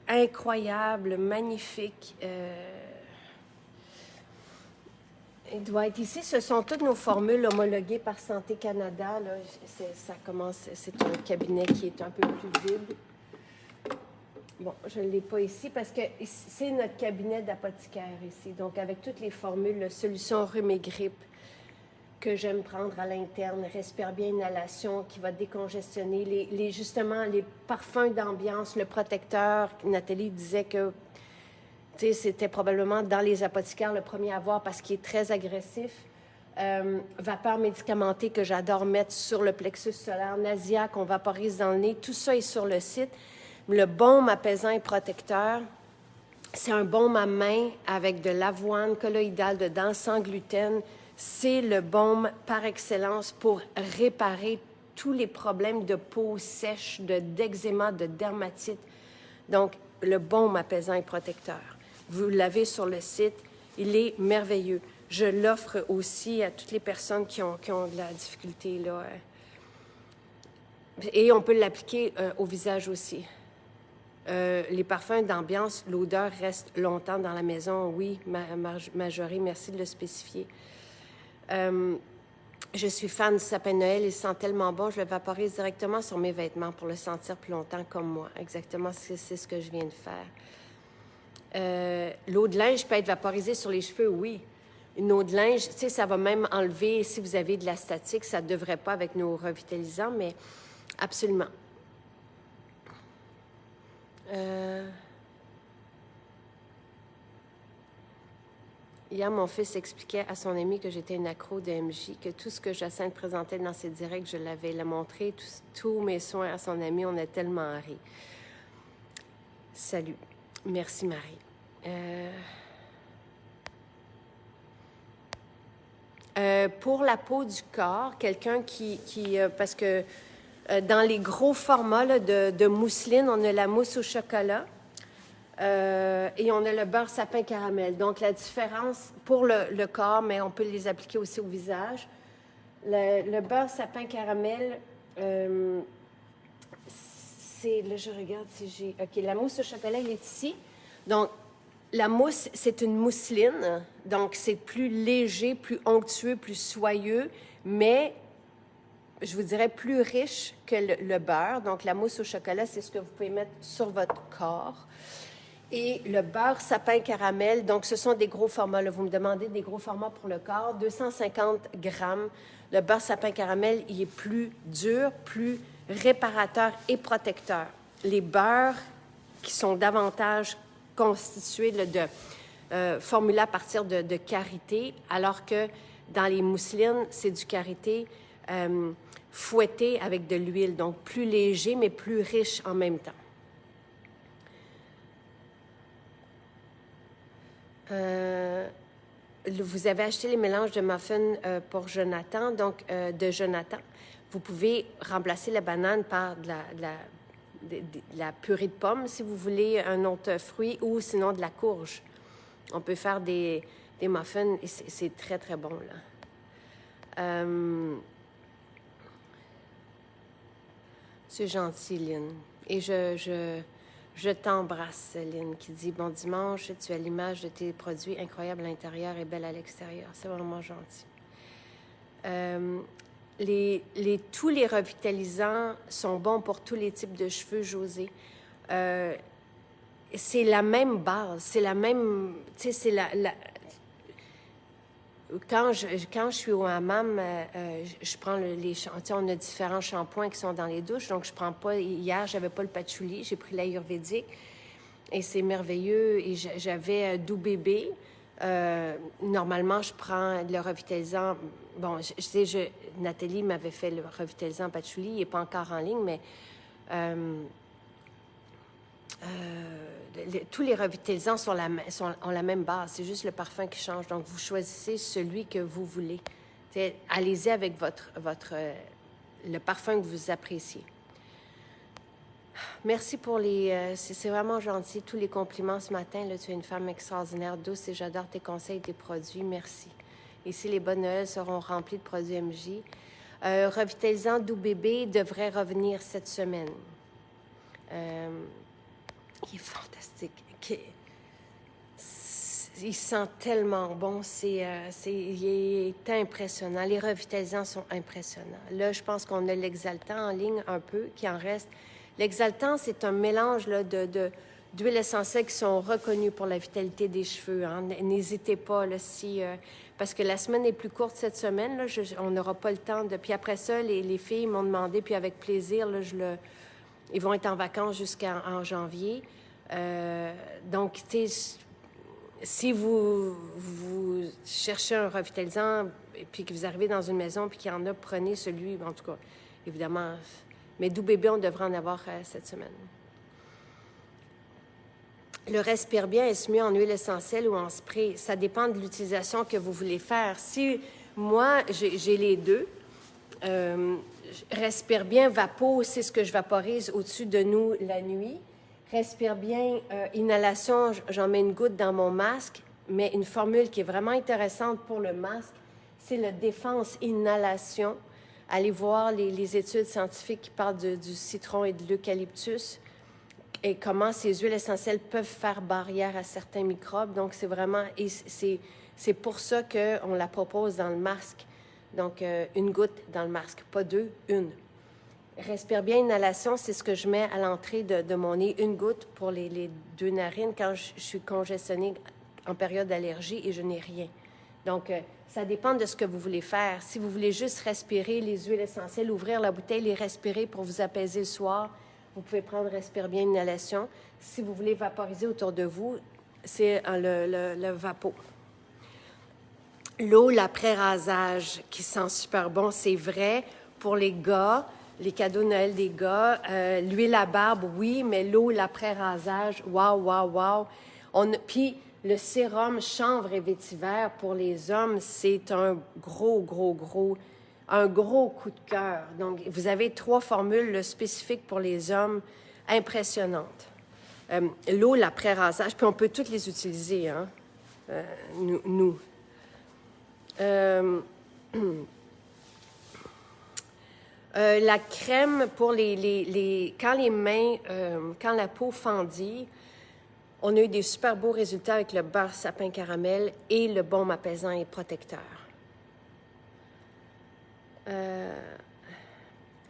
incroyable, magnifique. Il doit être ici. Ce sont toutes nos formules homologuées par Santé Canada. Là. C'est un cabinet qui est un peu plus vide. Bon, je ne l'ai pas ici parce que c'est notre cabinet d'apothicaire ici. Donc, avec toutes les formules, solution rhume et grippe que j'aime prendre à l'interne, respire bien inhalation qui va décongestionner, justement, les parfums d'ambiance, le protecteur. Nathalie disait que c'était probablement dans les apothicaires le premier à voir parce qu'il est très agressif. Vapeur médicamentée que j'adore mettre sur le plexus solaire, Nasia qu'on vaporise dans le nez, tout ça est sur le site. Le baume apaisant et protecteur, c'est un baume à main avec de l'avoine colloïdale dedans, sans gluten. C'est le baume par excellence pour réparer tous les problèmes de peau sèche, d'eczéma, de dermatite. Donc, le baume apaisant et protecteur. Vous l'avez sur le site, il est merveilleux. Je l'offre aussi à toutes les personnes qui ont de la difficulté, là. Et on peut l'appliquer au visage aussi. Les parfums d'ambiance, l'odeur reste longtemps dans la maison. Oui, Marjorie, merci de le spécifier. Je suis fan du sapin de Noël. Il sent tellement bon. Je le vaporise directement sur mes vêtements pour le sentir plus longtemps comme moi. Exactement, c'est ce que je viens de faire. L'eau de linge peut être vaporisée sur les cheveux, oui. Une eau de linge, tu sais, ça va même enlever, si vous avez de la statique, ça ne devrait pas avec nos revitalisants, mais absolument. Hier, mon fils expliquait à son ami que j'étais une accro de MJ, que tout ce que Jacinthe présentait dans ses directs, je l'avais montré, tous mes soins à son ami, on a tellement ri. Salut. Merci, Marie. Pour la peau du corps, quelqu'un parce que dans les gros formats là, de mousseline, on a la mousse au chocolat et on a le beurre sapin caramel. Donc, la différence pour le corps, mais on peut les appliquer aussi au visage. Le beurre sapin caramel, là, je regarde si j'ai... OK, la mousse au chocolat, elle est ici. Donc, la mousse, c'est une mousseline. Donc, c'est plus léger, plus onctueux, plus soyeux, mais je vous dirais plus riche que le beurre. Donc, la mousse au chocolat, c'est ce que vous pouvez mettre sur votre corps. Et le beurre sapin caramel, donc ce sont des gros formats. Là, vous me demandez des gros formats pour le corps, 250 grammes. Le beurre sapin caramel, il est plus dur, plus réparateur et protecteur. Les beurres qui sont davantage constitués formulés à partir de karité, alors que dans les mousselines, c'est du karité fouetté avec de l'huile, donc plus léger, mais plus riche en même temps. Vous avez acheté les mélanges de muffins pour Jonathan, donc de Jonathan. Vous pouvez remplacer la banane par de la purée de pommes si vous voulez un autre fruit ou sinon de la courge. On peut faire des muffins et c'est très, très bon, là. C'est gentil, Lynn. Et je t'embrasse, Lynn, qui dit « Bon dimanche, tu as l'image de tes produits incroyables à l'intérieur et belle à l'extérieur. » C'est vraiment gentil. Tous les revitalisants sont bons pour tous les types de cheveux, José. C'est la même base, c'est la même... Tu sais, c'est Quand je suis au hammam, je prends on a différents shampoings qui sont dans les douches, donc je prends pas... Hier, j'avais pas le patchouli, j'ai pris l'ayurvédique, et c'est merveilleux. Et j'avais Doux Bébé. Normalement, je prends le revitalisant... Bon, Nathalie m'avait fait le revitalisant patchouli, il n'est pas encore en ligne, mais... tous les revitalisants ont la même base, c'est juste le parfum qui change. Donc, vous choisissez celui que vous voulez. Allez-y avec le parfum que vous appréciez. Merci pour c'est vraiment gentil, tous les compliments ce matin. Là, tu es une femme extraordinaire, douce, et j'adore tes conseils et tes produits. Merci. Ici, les bonnes Noëls seront remplis de produits MJ. Revitalisant Doux Bébé devrait revenir cette semaine. Il est fantastique. Il sent tellement bon. Il est impressionnant. Les revitalisants sont impressionnants. Là, je pense qu'on a l'exaltant en ligne un peu, qui en reste. L'exaltant, c'est un mélange là, d'huiles essentielles qui sont reconnues pour la vitalité des cheveux. Hein. N'hésitez pas, là, parce que la semaine est plus courte cette semaine. Là, on n'aura pas le temps de... Puis après ça, les filles m'ont demandé, puis avec plaisir, là, ils vont être en vacances jusqu'en janvier. Donc, si vous cherchez un revitalisant, puis que vous arrivez dans une maison, puis qu'il y en a, prenez celui, en tout cas, évidemment. Mais Doux Bébé, on devrait en avoir cette semaine. Le respire bien, est-ce mieux en huile essentielle ou en spray? Ça dépend de l'utilisation que vous voulez faire. Si moi, j'ai les deux, respire bien, Vapo, c'est ce que je vaporise au-dessus de nous la nuit. Respire bien, inhalation, j'en mets une goutte dans mon masque, mais une formule qui est vraiment intéressante pour le masque, c'est le défense inhalation. Allez voir les études scientifiques qui parlent du citron et de l'eucalyptus et comment ces huiles essentielles peuvent faire barrière à certains microbes. Donc, c'est vraiment... Et c'est pour ça qu'on la propose dans le masque. Donc, une goutte dans le masque, pas deux, une. Respire bien, inhalation, c'est ce que je mets à l'entrée de mon nez, une goutte pour les deux narines quand je suis congestionnée en période d'allergie et je n'ai rien. Donc, ça dépend de ce que vous voulez faire. Si vous voulez juste respirer les huiles essentielles, ouvrir la bouteille, les respirer pour vous apaiser le soir, vous pouvez prendre respire bien, inhalation. Si vous voulez vaporiser autour de vous, c'est le Vapo. L'eau, l'après-rasage, qui sent super bon, c'est vrai pour les gars. Les cadeaux de Noël des gars, l'huile à barbe, oui, mais l'eau, l'après-rasage, waouh, waouh, waouh. Puis le sérum chanvre et vétiver pour les hommes, c'est un gros coup de cœur. Donc, vous avez 3 formules spécifiques pour les hommes impressionnantes. L'eau, l'après-rasage, puis on peut toutes les utiliser, hein, nous. La crème pour quand les mains, quand la peau fendit, on a eu des super beaux résultats avec le beurre sapin caramel et le baume apaisant et protecteur.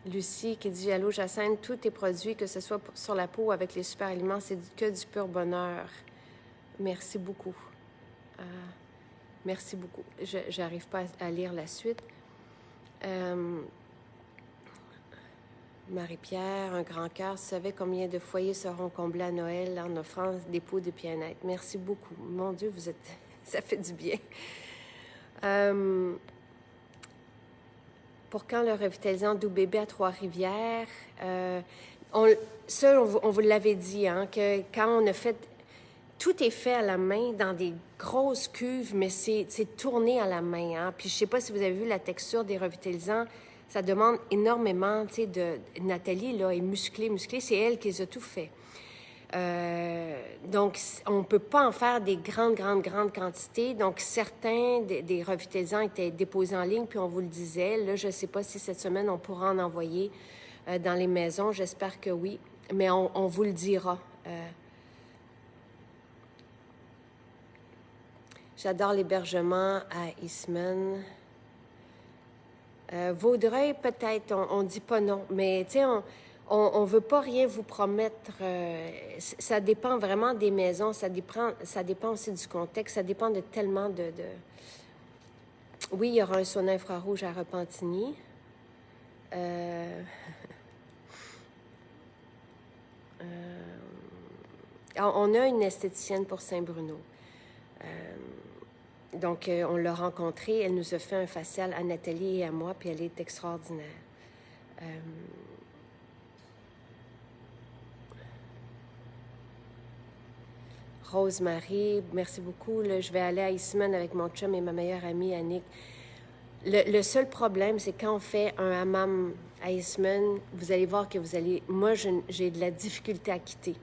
Lucie qui dit « Allô Jacinthe, tous tes produits, que ce soit sur la peau ou avec les super aliments, c'est que du pur bonheur. » Merci beaucoup. Merci beaucoup. Je n'arrive pas à lire la suite. Marie-Pierre, un grand cœur, tu savais combien de foyers seront comblés à Noël en offrant des pots de bien-être. Merci beaucoup. Mon Dieu, vous êtes... ça fait du bien. Pour quand le revitalisant Doux Bébé à Trois-Rivières? On vous l'avait dit, hein, que quand on a fait... Tout est fait à la main dans des grosses cuves, mais c'est tourné à la main. Hein? Puis je ne sais pas si vous avez vu la texture des revitalisants. Ça demande énormément, tu sais, Nathalie, là, est musclée. C'est elle qui les a tout fait. Donc, on ne peut pas en faire des grandes quantités. Donc, certains des revitalisants étaient déposés en ligne, puis on vous le disait. Là, je ne sais pas si cette semaine, on pourra en envoyer dans les maisons. J'espère que oui. Mais on vous le dira. J'adore l'hébergement à Eastman. Vaudreuil, peut-être, on ne dit pas non, mais tu sais, on ne veut pas rien vous promettre. Ça dépend vraiment des maisons, ça dépend aussi du contexte, ça dépend de tellement de... Oui, il y aura un sauna infrarouge à Repentigny. On a une esthéticienne pour Saint-Bruno. Donc, on l'a rencontrée, elle nous a fait un facial à Nathalie et à moi, puis elle est extraordinaire. Rose-Marie, merci beaucoup. Là, je vais aller à Eastman avec mon chum et ma meilleure amie, Annick. Le seul problème, c'est quand on fait un hammam à Eastman, vous allez voir que moi, j'ai de la difficulté à quitter.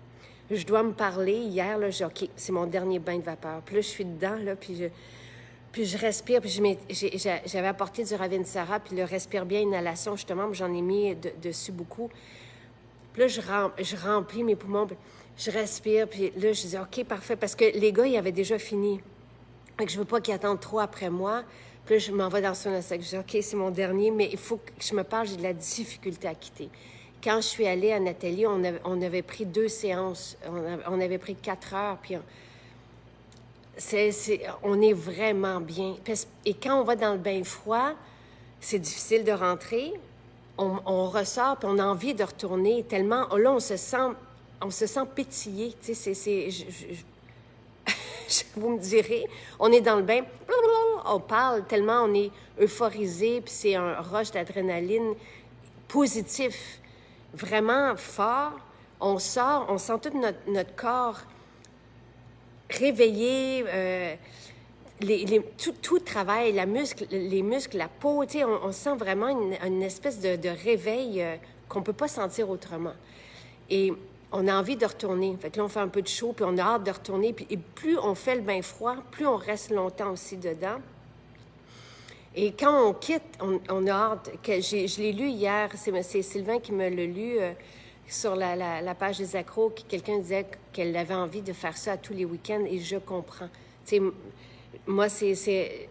Je dois me parler. Hier, là, j'ai OK, c'est mon dernier bain de vapeur. Puis là, je suis dedans, là, puis je respire. Puis j'avais apporté du Ravensara, puis le respire bien inhalation, justement, j'en ai mis dessus beaucoup. Puis là, je remplis mes poumons, puis je respire, puis là, je dis OK, parfait, parce que les gars, ils avaient déjà fini. Fait que je veux pas qu'ils attendent trop après moi. Puis là, je m'en vais dans son sac. Je dis OK, c'est mon dernier, mais il faut que je me parle, j'ai de la difficulté à quitter. Quand je suis allée à Nathalie, on avait pris 2 séances. On avait pris 4 heures, puis on est vraiment bien. Et quand on va dans le bain froid, c'est difficile de rentrer. On ressort, puis on a envie de retourner tellement... Là, on se sent pétillé. Tu sais, vous me direz, on est dans le bain, on parle tellement on est euphorisé, puis c'est un rush d'adrénaline positif. Vraiment fort, on sort, on sent tout notre corps réveillé, tout travaille, les muscles, la peau, tu sais, on sent vraiment une espèce de réveil qu'on ne peut pas sentir autrement. Et on a envie de retourner. Fait que là, on fait un peu de chaud, puis on a hâte de retourner. Et plus on fait le bain froid, plus on reste longtemps aussi dedans. Et quand on quitte, on a hâte. Je l'ai lu hier, c'est Sylvain qui me l'a lu sur la page des accros, quelqu'un disait qu'elle avait envie de faire ça à tous les week-ends, et je comprends. Tu sais, moi,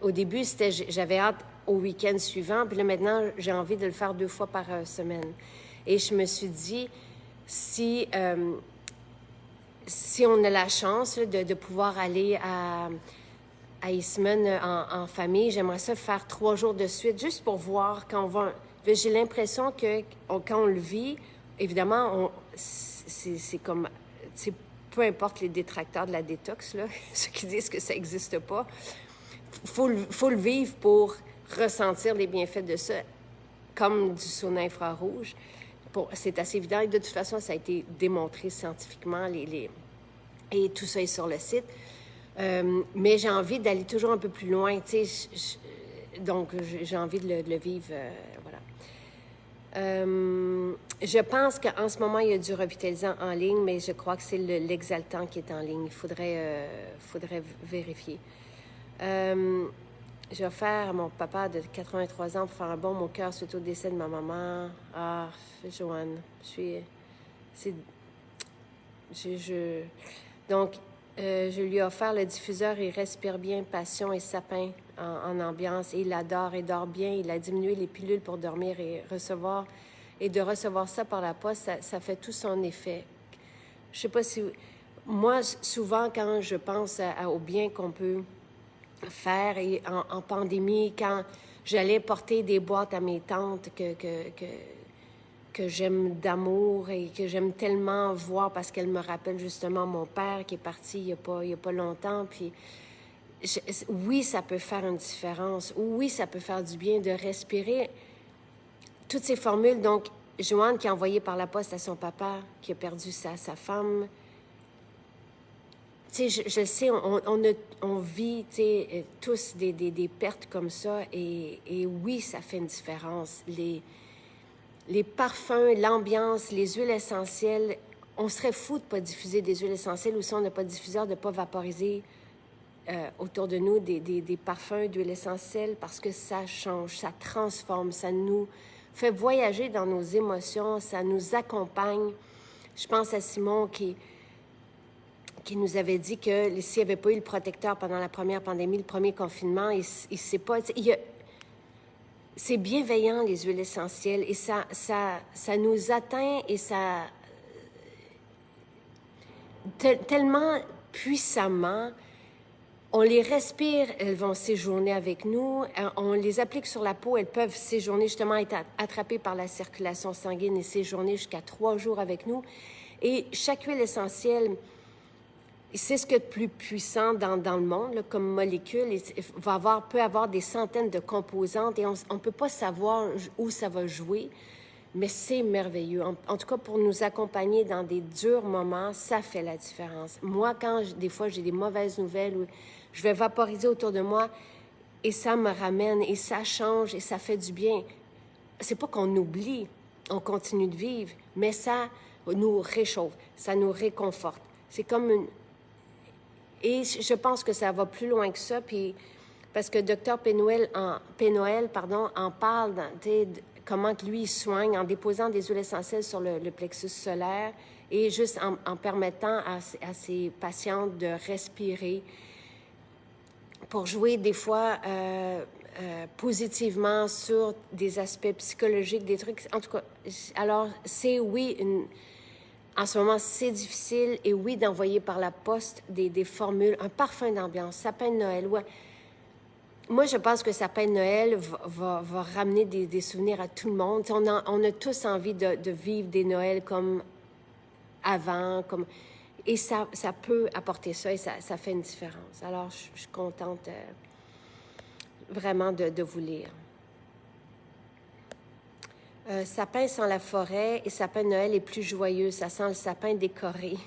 au début, j'avais hâte au week-end suivant, puis là, maintenant, j'ai envie de le faire 2 fois par semaine. Et je me suis dit, si on a la chance là, de pouvoir aller à Eastman en famille, j'aimerais ça faire 3 jours de suite, juste pour voir quand on va... J'ai l'impression que quand on le vit, évidemment, c'est comme... Peu importe les détracteurs de la détox, là, ceux qui disent que ça n'existe pas, faut le vivre pour ressentir les bienfaits de ça, comme du sauna infrarouge. C'est assez évident. Et de toute façon, ça a été démontré scientifiquement, et tout ça est sur le site. Mais j'ai envie d'aller toujours un peu plus loin, tu sais. Donc, j'ai envie de le vivre, voilà. Je pense qu'en ce moment, il y a du revitalisant en ligne, mais je crois que c'est l'exaltant qui est en ligne. Il faudrait vérifier. j'ai offert à mon papa de 83 ans pour faire un bon mon cœur suite au décès de ma maman. Ah, Joanne, c'est, donc, je lui ai offert le diffuseur Il respire bien, passion et sapin en ambiance. Et il adore et dort bien. Il a diminué les pilules pour dormir et de recevoir ça par la poste, ça fait tout son effet. Je sais pas si... Moi, souvent, quand je pense au bien qu'on peut faire et en pandémie, quand j'allais porter des boîtes à mes tantes que j'aime d'amour et que j'aime tellement voir parce qu'elle me rappelle justement mon père qui est parti il y a pas longtemps. Puis oui, ça peut faire une différence. Oui, ça peut faire du bien de respirer toutes ces formules. Donc, Joanne qui a envoyé par la poste à son papa qui a perdu sa femme. Tu sais, je sais, on vit, tu sais, tous des pertes comme ça et oui, ça fait une différence. Les parfums, l'ambiance, les huiles essentielles, on serait fou de ne pas diffuser des huiles essentielles ou si on n'a pas de diffuseur, de ne pas vaporiser autour de nous des parfums d'huiles essentielles parce que ça change, ça transforme, ça nous fait voyager dans nos émotions, ça nous accompagne. Je pense à Simon qui nous avait dit que s'il n'y avait pas eu le protecteur pendant la première pandémie, le premier confinement, il ne sait pas... C'est bienveillant, les huiles essentielles, et ça nous atteint et ça... tellement puissamment, on les respire, elles vont séjourner avec nous, on les applique sur la peau, elles peuvent séjourner, justement être attrapées par la circulation sanguine et séjourner jusqu'à 3 jours avec nous. Et chaque huile essentielle, c'est ce qu'il y a de plus puissant dans le monde, là, comme molécule. Peut avoir des centaines de composantes et on ne peut pas savoir où ça va jouer, mais c'est merveilleux. En tout cas, pour nous accompagner dans des durs moments, ça fait la différence. Moi, des fois, j'ai des mauvaises nouvelles, où je vais vaporiser autour de moi et ça me ramène et ça change et ça fait du bien. C'est pas qu'on oublie, on continue de vivre, mais ça nous réchauffe, ça nous réconforte. C'est comme une... Et je pense que ça va plus loin que ça, puis parce que Dr Pénoël en parle, comment que lui il soigne en déposant des huiles essentielles sur le plexus solaire et juste en permettant à ses patientes de respirer pour jouer des fois positivement sur des aspects psychologiques, des trucs. En tout cas, alors c'est en ce moment, c'est difficile, et oui, d'envoyer par la poste des formules, un parfum d'ambiance, sapin de Noël. Ouais. Moi, je pense que sapin de Noël va ramener des souvenirs à tout le monde. On a tous envie de vivre des Noëls comme avant, et ça peut apporter ça, et ça fait une différence. Alors, je suis contente vraiment de vous lire. Sapin sent la forêt et sapin de Noël est plus joyeux. Ça sent le sapin décoré.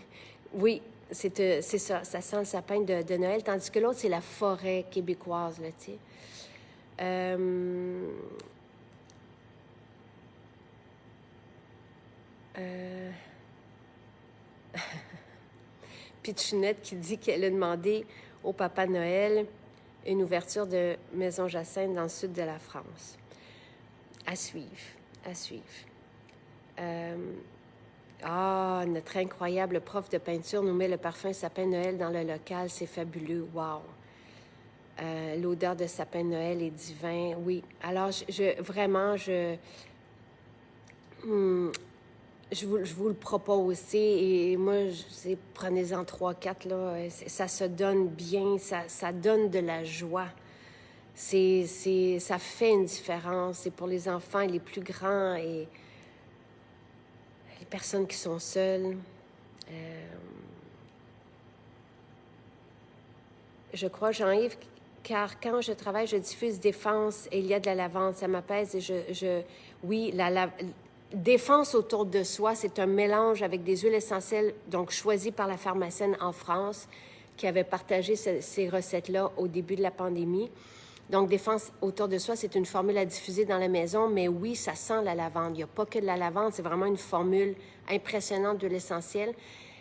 Oui, c'est ça. Ça sent le sapin de Noël, tandis que l'autre, c'est la forêt québécoise, là, tu sais. Pitchounette qui dit qu'elle a demandé au Papa Noël une ouverture de Maison Jacinthe dans le sud de la France. À suivre. Notre incroyable prof de peinture nous met le parfum sapin de Noël dans le local. C'est fabuleux. Wow! L'odeur de sapin de Noël est divin. Oui. Alors, je vous le propose aussi. Et moi, prenez-en 3-4, là. Ça se donne bien. Ça donne de la joie. Ça fait une différence. C'est pour les enfants et les plus grands et les personnes qui sont seules. Je crois, Jean-Yves, car quand je travaille, je diffuse Défense et il y a de la lavande. Ça m'apaise et oui, la Défense autour de soi, c'est un mélange avec des huiles essentielles, donc choisies par la pharmacienne en France, qui avait partagé ces recettes-là au début de la pandémie. Donc, Défense autour de soi, c'est une formule à diffuser dans la maison, mais oui, ça sent la lavande. Il n'y a pas que de la lavande, c'est vraiment une formule impressionnante de l'essentiel,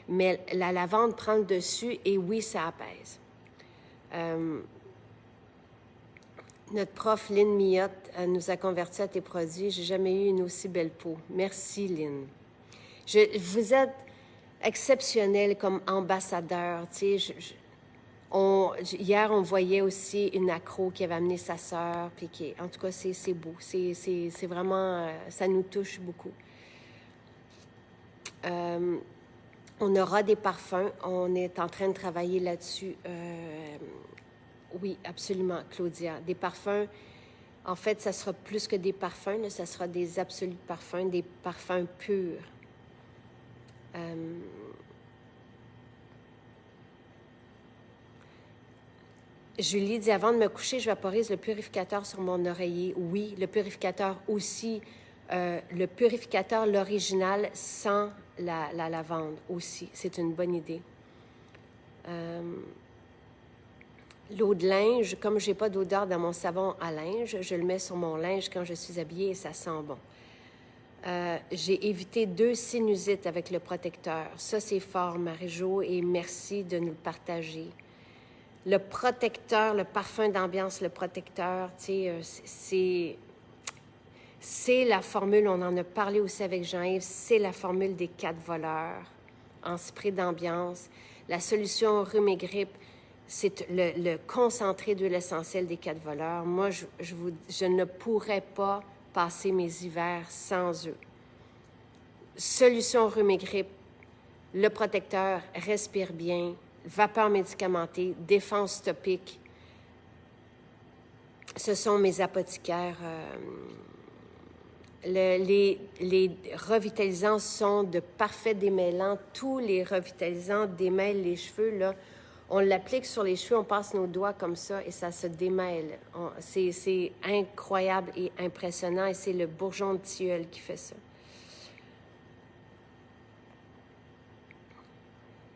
mais la lavande prend le dessus et oui, ça apaise. Notre prof Lynn Miotte nous a convertis à tes produits. J'ai jamais eu une aussi belle peau. Merci, Lynn. Vous êtes exceptionnel comme ambassadeur. Tu sais, hier, on voyait aussi une accro qui avait amené sa sœur. En tout cas, c'est beau. C'est vraiment... ça nous touche beaucoup. On aura des parfums. On est en train de travailler là-dessus. Oui, absolument, Claudia. Des parfums, en fait, ça sera plus que des parfums, là, ça sera des absolus parfums, des parfums purs. Julie dit, avant de me coucher, je vaporise le purificateur sur mon oreiller. Oui, le purificateur aussi. Le purificateur, l'original, sans la lavande aussi. C'est une bonne idée. L'eau de linge, comme je n'ai pas d'odeur dans mon savon à linge, je le mets sur mon linge quand je suis habillée et ça sent bon. J'ai évité 2 sinusites avec le protecteur. Ça, c'est fort, Marie-Jo, et merci de nous le partager. Le protecteur, le parfum d'ambiance, le protecteur, tu sais, c'est la formule, on en a parlé aussi avec Jean-Yves, c'est la formule des 4 voleurs en spray d'ambiance. La solution rhume et grippe, c'est le concentré d'huile essentielle des 4 voleurs. Moi, je ne pourrais pas passer mes hivers sans eux. Solution rhume et grippe, le protecteur, respire bien, vapeur médicamentée, défense topique. Ce sont mes apothicaires. Les revitalisants sont de parfaits démêlants. Tous les revitalisants démêlent les cheveux, là. On l'applique sur les cheveux, on passe nos doigts comme ça et ça se démêle. C'est incroyable et impressionnant et c'est le bourgeon de tilleul qui fait ça.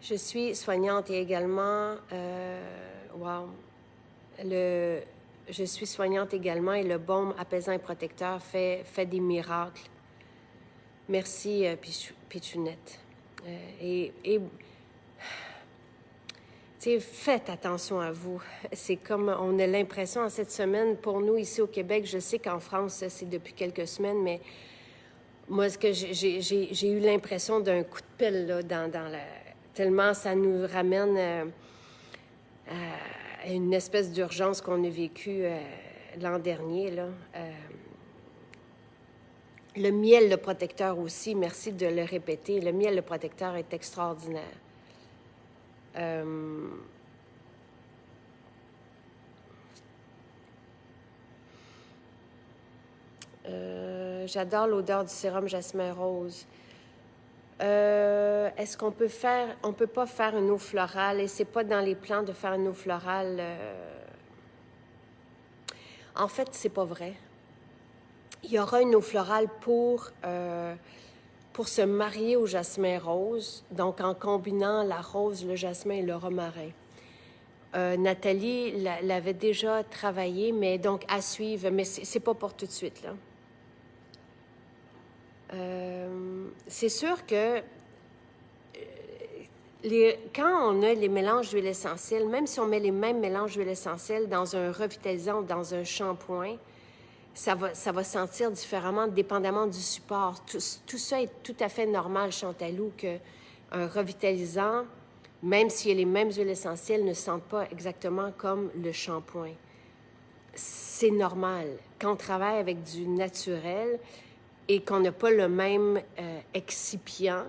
Je suis soignante et également... je suis soignante également et le baume apaisant et protecteur fait des miracles. Merci, Pichounette. Faites attention à vous. C'est comme on a l'impression en cette semaine, pour nous ici au Québec, je sais qu'en France, c'est depuis quelques semaines, mais moi, ce que j'ai eu l'impression d'un coup de pelle là, tellement ça nous ramène à une espèce d'urgence qu'on a vécue l'an dernier. Là. Le miel, le protecteur aussi, merci de le répéter, le miel, le protecteur est extraordinaire. J'adore l'odeur du sérum jasmin rose. Est-ce qu'on peut faire... On ne peut pas faire une eau florale et c'est pas dans les plans de faire une eau florale. En fait, c'est pas vrai. Il y aura une eau florale pour se marier au jasmin rose, donc en combinant la rose, le jasmin et le romarin. Nathalie l'avait déjà travaillé, mais donc à suivre, mais c'est pas pour tout de suite, là. C'est sûr que quand on a les mélanges d'huile essentielle, même si on met les mêmes mélanges d'huile essentielle dans un revitalisant ou dans un shampoing, ça va sentir différemment dépendamment du support. Tout ça est tout à fait normal, Chantalou, qu'un revitalisant, même s'il y a les mêmes huiles essentielles, ne sente pas exactement comme le shampoing. C'est normal. Quand on travaille avec du naturel et qu'on n'a pas le même excipient,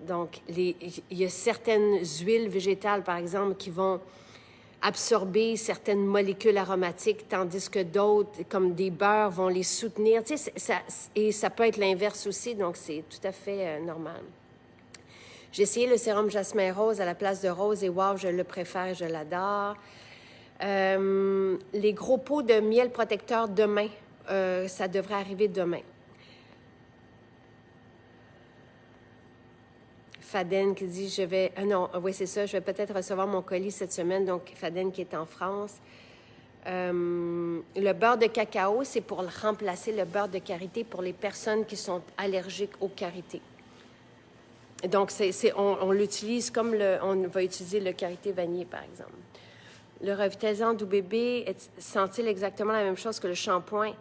donc il y a certaines huiles végétales, par exemple, qui vont absorber certaines molécules aromatiques, tandis que d'autres, comme des beurres, vont les soutenir. Tu sais, et ça peut être l'inverse aussi, donc c'est tout à fait normal. J'ai essayé le sérum jasmin rose à la place de rose et wow, je le préfère, je l'adore. Les gros pots de miel protecteur demain, ça devrait arriver demain. Faden qui dit, oui, c'est ça, je vais peut-être recevoir mon colis cette semaine, donc Faden qui est en France. Le beurre de cacao, c'est pour remplacer le beurre de karité pour les personnes qui sont allergiques aux karités. Donc, on l'utilise comme on va utiliser le karité vanillé, par exemple. Le revitalisant doux bébé sent-il exactement la même chose que le shampoing?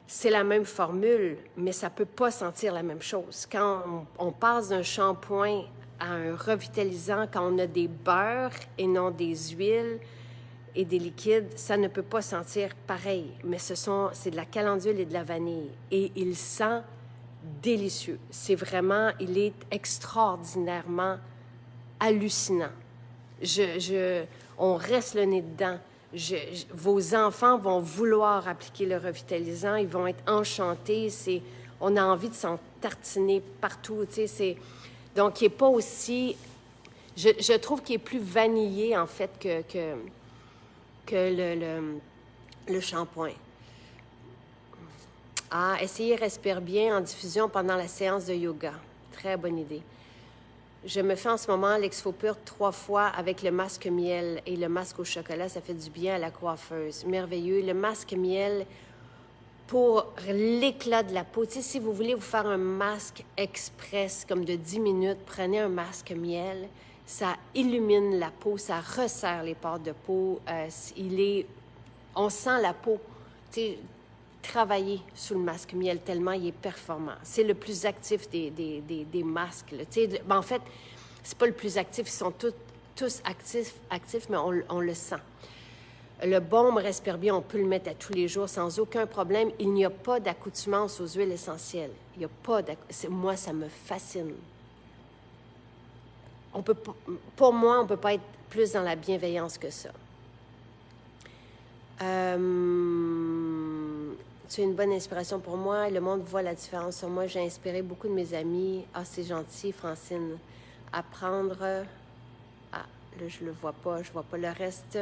C'est la même formule, mais ça ne peut pas sentir la même chose. Quand on passe d'un shampoing à un revitalisant, quand on a des beurres et non des huiles et des liquides, ça ne peut pas sentir pareil. Mais c'est de la calendule et de la vanille. Et il sent délicieux. Il est extraordinairement hallucinant. On reste le nez dedans. Vos enfants vont vouloir appliquer le revitalisant, ils vont être enchantés. On a envie de s'en tartiner partout. Donc, il n'est pas aussi... Je trouve qu'il est plus vanillé, en fait, que le shampoing. Ah, essayez respire bien en diffusion pendant la séance de yoga. Très bonne idée. Je me fais en ce moment l'exfopure 3 fois avec le masque miel et le masque au chocolat. Ça fait du bien à la coiffeuse. Merveilleux. Le masque miel pour l'éclat de la peau. Tu sais, si vous voulez vous faire un masque express, comme de 10 minutes, prenez un masque miel. Ça illumine la peau, ça resserre les pores de peau. On sent la peau. Tu sais, travailler sous le masque miel tellement il est performant. C'est le plus actif des masques. En fait, c'est pas le plus actif, ils sont tous actifs, mais on le sent. Le baume respire bien, on peut le mettre à tous les jours sans aucun problème. Il n'y a pas d'accoutumance aux huiles essentielles. Il n'y a pas moi, ça me fascine. Pour moi, on ne peut pas être plus dans la bienveillance que ça. Tu es une bonne inspiration pour moi. Le monde voit la différence sur moi. J'ai inspiré beaucoup de mes amis. Ah, c'est gentil, Francine. Apprendre... Ah, là, je le vois pas. Je vois pas le reste.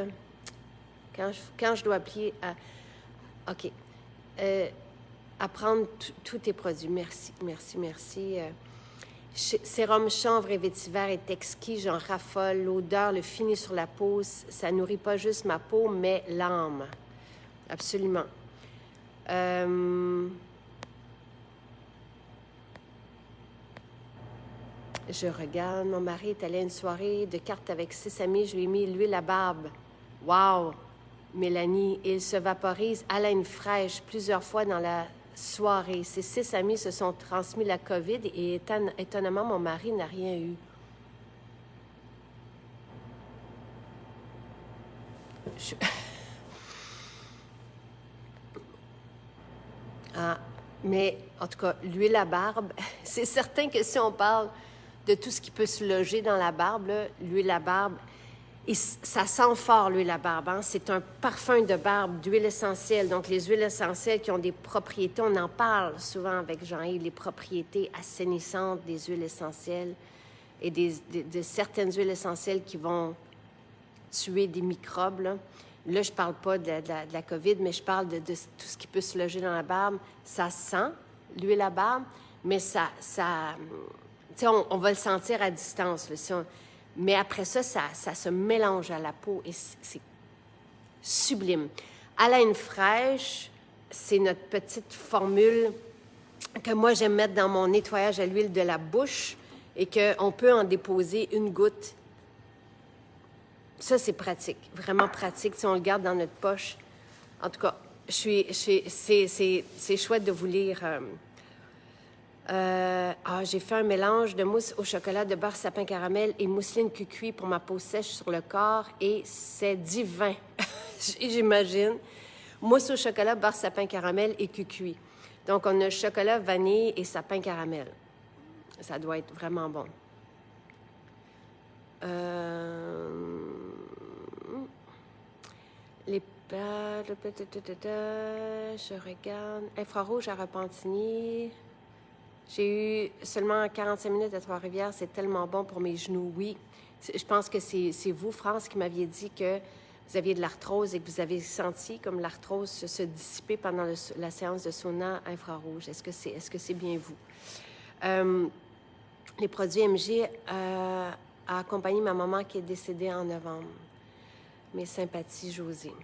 Quand je dois appliquer... OK. Apprendre tous tes produits. Merci, merci, merci. Sérum chanvre et vétiver est exquis. J'en raffole. L'odeur, le fini sur la peau, ça nourrit pas juste ma peau, mais l'âme. Absolument. Je regarde, mon mari est allé à une soirée de cartes avec 6 amis, je lui ai mis l'huile à barbe. Wow! Mélanie, il se vaporise à la fraîche plusieurs fois dans la soirée. Ces 6 amis se sont transmis la COVID et étonnamment, mon mari n'a rien eu. Ah, mais en tout cas, l'huile à barbe, c'est certain que si on parle de tout ce qui peut se loger dans la barbe, l'huile à barbe, et ça sent fort l'huile à barbe. Hein? C'est un parfum de barbe, d'huile essentielle. Donc, les huiles essentielles qui ont des propriétés, on en parle souvent avec Jean-Yves, les propriétés assainissantes des huiles essentielles et de certaines huiles essentielles qui vont tuer des microbes. Là, je ne parle pas de la COVID, mais je parle de tout ce qui peut se loger dans la barbe. Ça sent l'huile à barbe, mais ça on va le sentir à distance. Là, mais après ça se mélange à la peau et c'est sublime. Haleine fraîche, c'est notre petite formule que moi, j'aime mettre dans mon nettoyage à l'huile de la bouche et qu'on peut en déposer une goutte. Ça, c'est pratique, vraiment pratique, si on le garde dans notre poche. En tout cas, c'est chouette de vous lire. J'ai fait un mélange de mousse au chocolat, de beurre sapin caramel et mousseline cucuit pour ma peau sèche sur le corps et c'est divin, j'imagine. Mousse au chocolat, beurre sapin caramel et cucuit. Donc, on a chocolat, vanille et sapin caramel. Ça doit être vraiment bon. Les pâtes, je regarde. Infrarouge à Repentigny. J'ai eu seulement 45 minutes à Trois-Rivières. C'est tellement bon pour mes genoux. Oui, je pense que c'est vous, France, qui m'aviez dit que vous aviez de l'arthrose et que vous avez senti comme l'arthrose se dissiper pendant la séance de sauna infrarouge. Est-ce que c'est bien vous? Les produits MG a accompagné ma maman qui est décédée en novembre. Mes sympathies, Josée.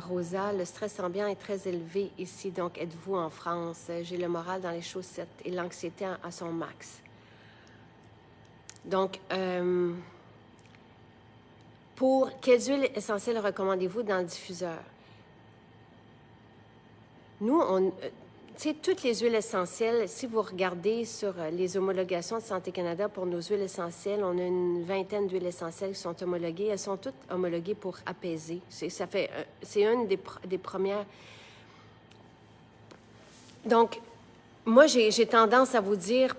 Rosa, le stress ambiant est très élevé ici, donc êtes-vous en France? J'ai le moral dans les chaussettes et l'anxiété à son max. Donc, quelles huiles essentielles recommandez-vous dans le diffuseur? Nous, tu sais, toutes les huiles essentielles, si vous regardez sur les homologations de Santé Canada pour nos huiles essentielles, on a une vingtaine d'huiles essentielles qui sont homologuées. Elles sont toutes homologuées pour apaiser. C'est une des premières. Donc, moi, j'ai tendance à vous dire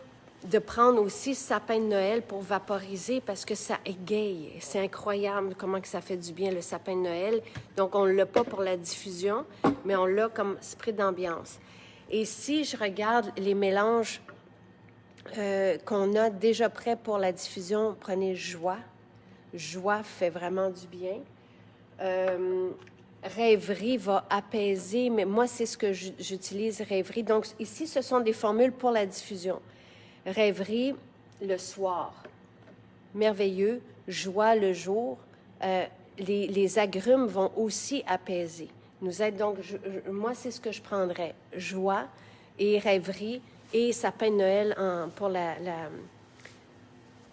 de prendre aussi sapin de Noël pour vaporiser parce que ça égaye. C'est incroyable comment que ça fait du bien, le sapin de Noël. Donc, on ne l'a pas pour la diffusion, mais on l'a comme spray d'ambiance. Et si je regarde les mélanges qu'on a déjà prêts pour la diffusion, prenez Joie. Joie fait vraiment du bien. Rêverie va apaiser, mais moi, c'est ce que j'utilise, Rêverie. Donc, ici, ce sont des formules pour la diffusion. Rêverie, le soir. Merveilleux. Joie, le jour. Les agrumes vont aussi apaiser. Nous aide donc, moi, c'est ce que je prendrais. Joie et rêverie et sapin de Noël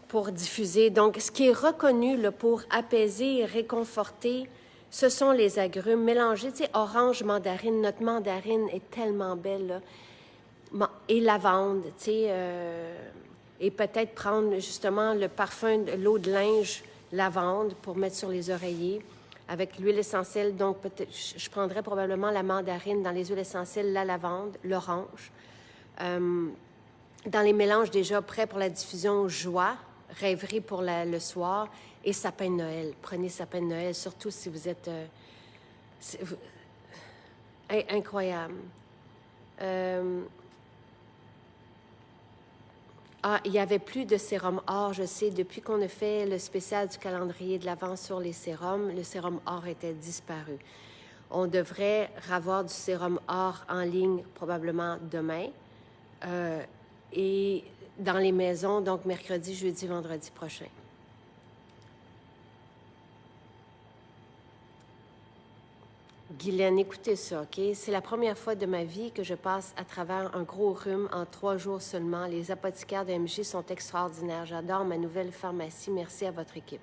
pour diffuser. Donc, ce qui est reconnu là, pour apaiser et réconforter, ce sont les agrumes mélangés. Tu sais, orange, mandarine. Notre mandarine est tellement belle, là. Et lavande, tu sais. Et peut-être prendre justement le parfum, l'eau de linge lavande pour mettre sur les oreillers. Avec l'huile essentielle, donc peut-être, je prendrais probablement la mandarine dans les huiles essentielles, la lavande, l'orange. Dans les mélanges déjà prêts pour la diffusion, joie, rêverie pour le soir et sapin de Noël. Prenez sapin de Noël, surtout si vous êtes... incroyable. Il n'y avait plus de sérum or, je sais. Depuis qu'on a fait le spécial du calendrier de l'Avent sur les sérums, le sérum or était disparu. On devrait avoir du sérum or en ligne probablement demain et dans les maisons, donc mercredi, jeudi, vendredi prochain. Guylaine, écoutez ça, OK? C'est la première fois de ma vie que je passe à travers un gros rhume en 3 jours seulement. Les apothicaires de MJ sont extraordinaires. J'adore ma nouvelle pharmacie. Merci à votre équipe.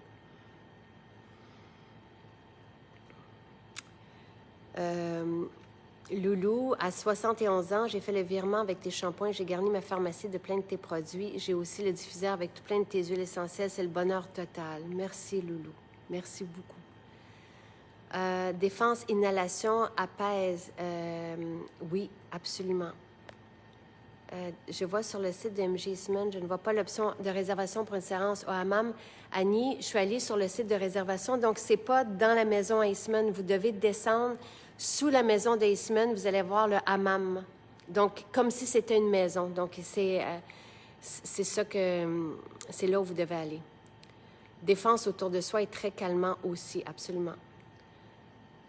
Loulou, à 71 ans, j'ai fait le virement avec tes shampoings. J'ai garni ma pharmacie de plein de tes produits. J'ai aussi le diffuseur avec tout plein de tes huiles essentielles. C'est le bonheur total. Merci, Loulou. Merci beaucoup. Défense, inhalation, apaise. Oui, absolument. Je vois sur le site de MJ Eastman, je ne vois pas l'option de réservation pour une séance au hammam. Annie, je suis allée sur le site de réservation, donc c'est pas dans la maison à Eastman. Vous devez descendre sous la maison de Eastman, vous allez voir le hammam. Donc, comme si c'était une maison. Donc, c'est ça que... C'est là où vous devez aller. Défense autour de soi est très calmant aussi, absolument.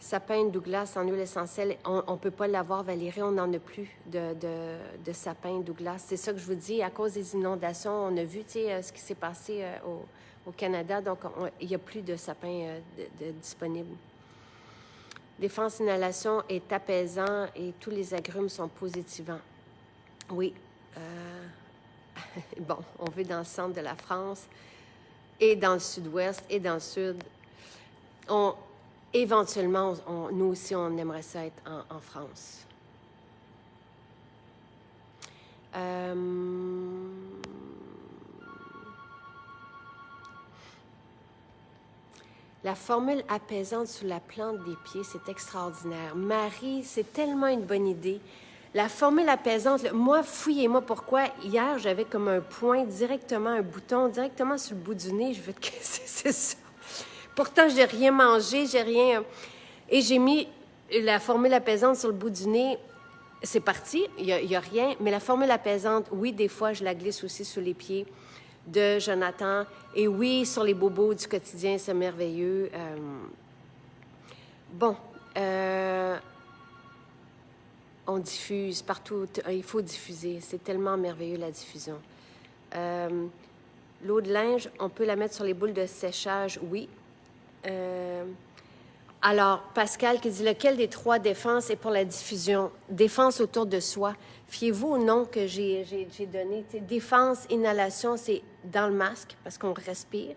Sapin Douglas en huile essentielle, on ne peut pas l'avoir, Valérie, on n'en a plus de sapin Douglas. C'est ça que je vous dis, à cause des inondations, on a vu ce qui s'est passé au Canada, donc il n'y a plus de sapin disponible. Défense inhalation est apaisant et tous les agrumes sont positivants. Oui. Bon, on vit dans le centre de la France et dans le sud-ouest et dans le sud. Éventuellement, nous aussi, on aimerait ça être en France. La formule apaisante sous la plante des pieds, c'est extraordinaire. Marie, c'est tellement une bonne idée. La formule apaisante, moi, fouillez-moi pourquoi. Hier, j'avais comme un point directement, un bouton directement sur le bout du nez. Je veux que c'est ça. Pourtant, je n'ai rien mangé, j'ai rien... Et j'ai mis la formule apaisante sur le bout du nez. C'est parti, il y a rien. Mais la formule apaisante, oui, des fois, je la glisse aussi sous les pieds de Jonathan. Et oui, sur les bobos du quotidien, c'est merveilleux. On diffuse partout. Il faut diffuser. C'est tellement merveilleux, la diffusion. L'eau de linge, on peut la mettre sur les boules de séchage, oui. Alors, Pascal qui dit, lequel des 3 défenses est pour la diffusion? Défense autour de soi. Fiez-vous au nom que j'ai donné. T'sais, défense, inhalation, c'est dans le masque parce qu'on respire.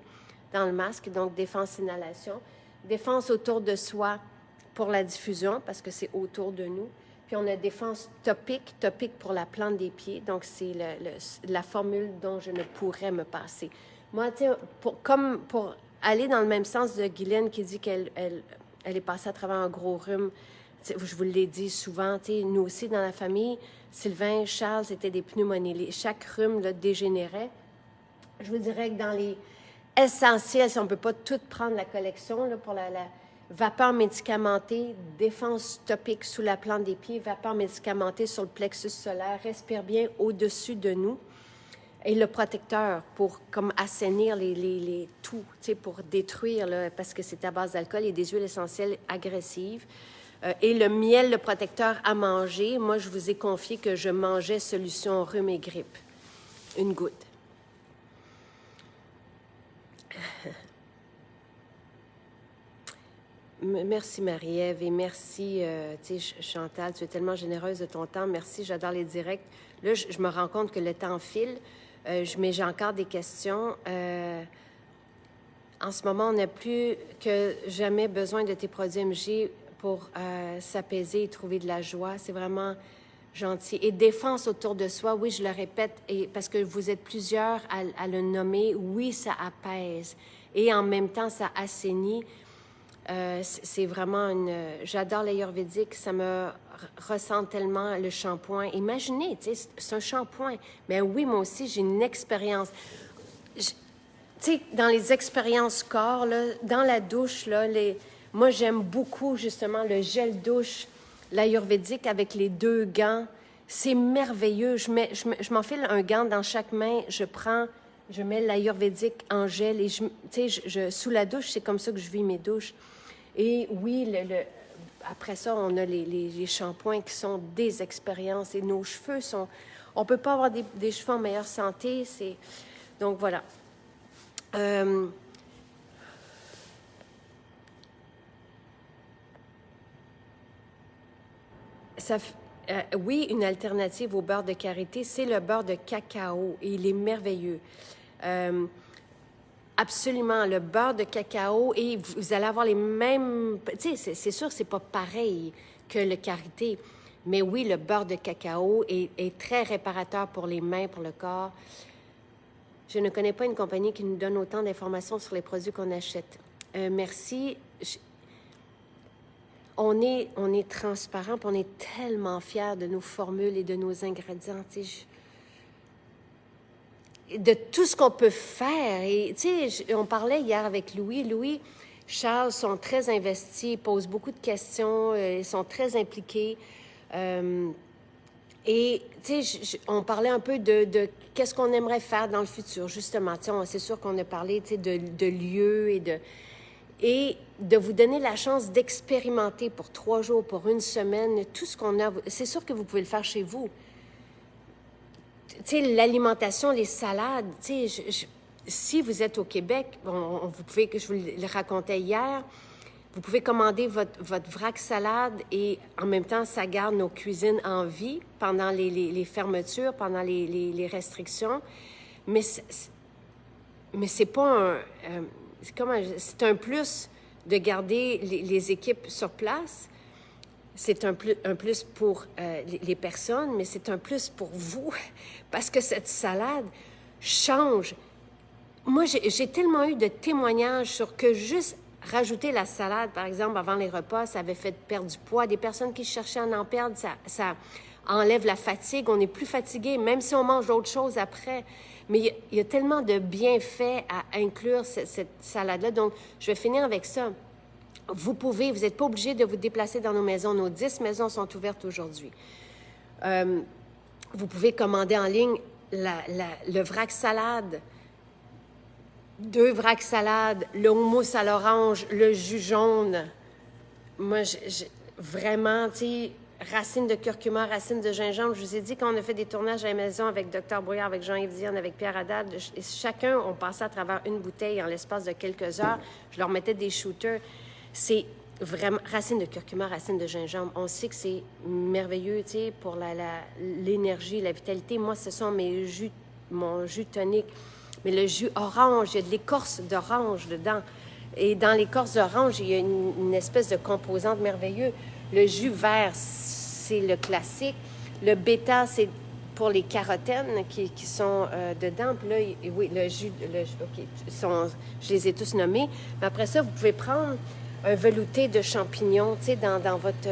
dans le masque, donc défense inhalation. Défense autour de soi pour la diffusion, parce que c'est autour de nous. Puis on a défense topique pour la plante des pieds, donc c'est la formule dont je ne pourrais me passer. Moi, tu sais, comme pour aller dans le même sens de Guylaine qui dit qu'elle est passée à travers un gros rhume, je vous l'ai dit souvent, nous aussi dans la famille, Sylvain, Charles, c'était des pneumonies. Chaque rhume là, dégénérait. Je vous dirais que dans les essentiels, si on ne peut pas tout prendre la collection là, pour la vapeur médicamentée, défense topique sous la plante des pieds, vapeur médicamentée sur le plexus solaire, respire bien au-dessus de nous. Et le protecteur pour comme assainir les tout, pour détruire, là, parce que c'est à base d'alcool et des huiles essentielles agressives. Et le miel, le protecteur à manger, moi, je vous ai confié que je mangeais solution rhume et grippe. Une goutte. Merci Marie-Ève et merci Chantal, tu es tellement généreuse de ton temps. Merci, j'adore les directs. Là, je me rends compte que le temps file, mais j'ai encore des questions. En ce moment, on n'a plus que jamais besoin de tes produits MG pour s'apaiser et trouver de la joie. C'est vraiment gentil. Et défense autour de soi, oui, je le répète, et parce que vous êtes plusieurs à le nommer, oui, ça apaise. Et en même temps, ça assainit. C'est vraiment une... J'adore l'ayurvédique, ça me ressemble tellement le shampoing. Imaginez, tu sais, c'est un shampoing. Mais oui, moi aussi, j'ai une expérience. Tu sais, dans les expériences corps, là, dans la douche, là, moi, j'aime beaucoup, justement, le gel douche, l'ayurvédique avec les 2 gants. C'est merveilleux. Je m'enfile un gant dans chaque main, je mets l'ayurvédique en gel et sous la douche, c'est comme ça que je vis mes douches. Et oui, après ça, on a les shampoings qui sont des expériences et nos cheveux sont... On ne peut pas avoir des cheveux en meilleure santé. Donc, voilà. Oui, une alternative au beurre de karité, c'est le beurre de cacao et il est merveilleux. Absolument, le beurre de cacao et vous allez avoir les mêmes... Tu sais, c'est sûr que c'est pas pareil que le karité, mais oui, le beurre de cacao est très réparateur pour les mains, pour le corps. Je ne connais pas une compagnie qui nous donne autant d'informations sur les produits qu'on achète. Merci. On est transparent, puis on est tellement fiers de nos formules et de nos ingrédients. Tu sais, de tout ce qu'on peut faire. Et tu sais, on parlait hier avec Louis. Louis, Charles sont très investis, ils posent beaucoup de questions, ils sont très impliqués. Et tu sais, on parlait un peu de qu'est-ce qu'on aimerait faire dans le futur, justement. Tu sais, c'est sûr qu'on a parlé, tu sais, de lieux et de vous donner la chance d'expérimenter pour 3 jours, pour 1 semaine, tout ce qu'on a. C'est sûr que vous pouvez le faire chez vous. Tu sais, l'alimentation, les salades, tu sais, si vous êtes au Québec, vous pouvez, que je vous le racontais hier, vous pouvez commander votre vrac salade et en même temps, ça garde nos cuisines en vie pendant les fermetures, pendant les restrictions. Mais c'est pas un... c'est un plus de garder les équipes sur place. C'est un plus pour les personnes, mais c'est un plus pour vous parce que cette salade change. Moi, j'ai tellement eu de témoignages sur que juste rajouter la salade, par exemple, avant les repas, ça avait fait perdre du poids. Des personnes qui cherchaient à en perdre, ça enlève la fatigue. On est plus fatigué, même si on mange d'autres choses après. Mais il y a tellement de bienfaits à inclure cette salade-là. Donc, je vais finir avec ça. Vous n'êtes pas obligé de vous déplacer dans nos maisons. Nos 10 maisons sont ouvertes aujourd'hui. Vous pouvez commander en ligne le vrac salade, 2 vracs salades, le houmous à l'orange, le jus jaune. Moi, vraiment, tu sais, racines de curcuma, racines de gingembre. Je vous ai dit qu'on a fait des tournages à la maison avec Dr Brouillard, avec Jean-Yves Diane, avec Pierre Haddad. Chacun, on passait à travers une bouteille en l'espace de quelques heures. Je leur mettais des shooters. C'est vraiment racines de curcuma, racines de gingembre. On sait que c'est merveilleux, tu sais, pour l'énergie, la vitalité. Moi, ce sont mon jus tonique. Mais le jus orange, il y a de l'écorce d'orange dedans. Et dans l'écorce d'orange, il y a une espèce de composante merveilleuse. Le jus vert, c'est le classique. Le bêta, c'est pour les carotènes qui sont dedans. Puis là, oui, le jus, OK, je les ai tous nommés. Mais après ça, vous pouvez prendre un velouté de champignons, tu sais, dans votre...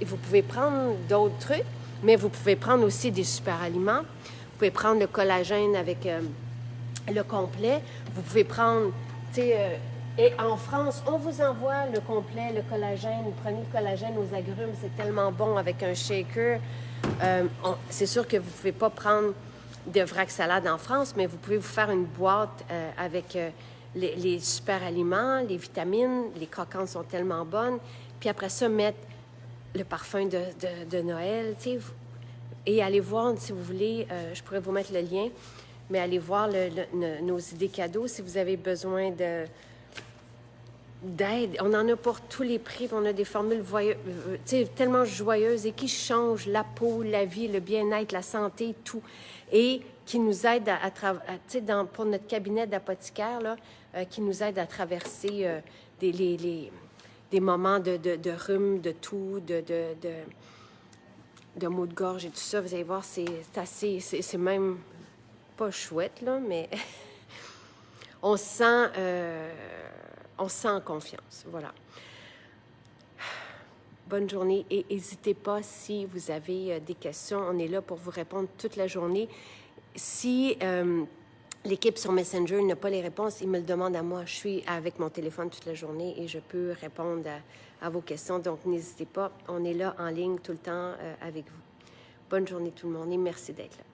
vous pouvez prendre d'autres trucs, mais vous pouvez prendre aussi des super aliments. Vous pouvez prendre le collagène avec le complet. Vous pouvez prendre, tu sais... et en France, on vous envoie le complet, le collagène. Prenez le collagène aux agrumes, c'est tellement bon avec un shaker. C'est sûr que vous ne pouvez pas prendre de vrac salade en France, mais vous pouvez vous faire une boîte avec les super aliments, les vitamines. Les croquantes sont tellement bonnes. Puis après ça, mettre le parfum de Noël, tu sais. Et allez voir, si vous voulez, je pourrais vous mettre le lien, mais allez voir nos idées cadeaux si vous avez besoin d'aide. On en a pour tous les prix, on a des formules tellement joyeuses et qui changent la peau, la vie, le bien-être, la santé, tout. Et qui nous aident pour notre cabinet d'apothicaire, là, qui nous aident à traverser des moments de rhume, de toux, de maux de gorge et tout ça. Vous allez voir, c'est même pas chouette, là, mais on se sent en confiance. Voilà. Bonne journée et n'hésitez pas si vous avez des questions. On est là pour vous répondre toute la journée. Si l'équipe sur Messenger n'a pas les réponses, ils me le demandent à moi. Je suis avec mon téléphone toute la journée et je peux répondre à vos questions. Donc, n'hésitez pas. On est là en ligne tout le temps avec vous. Bonne journée tout le monde et merci d'être là.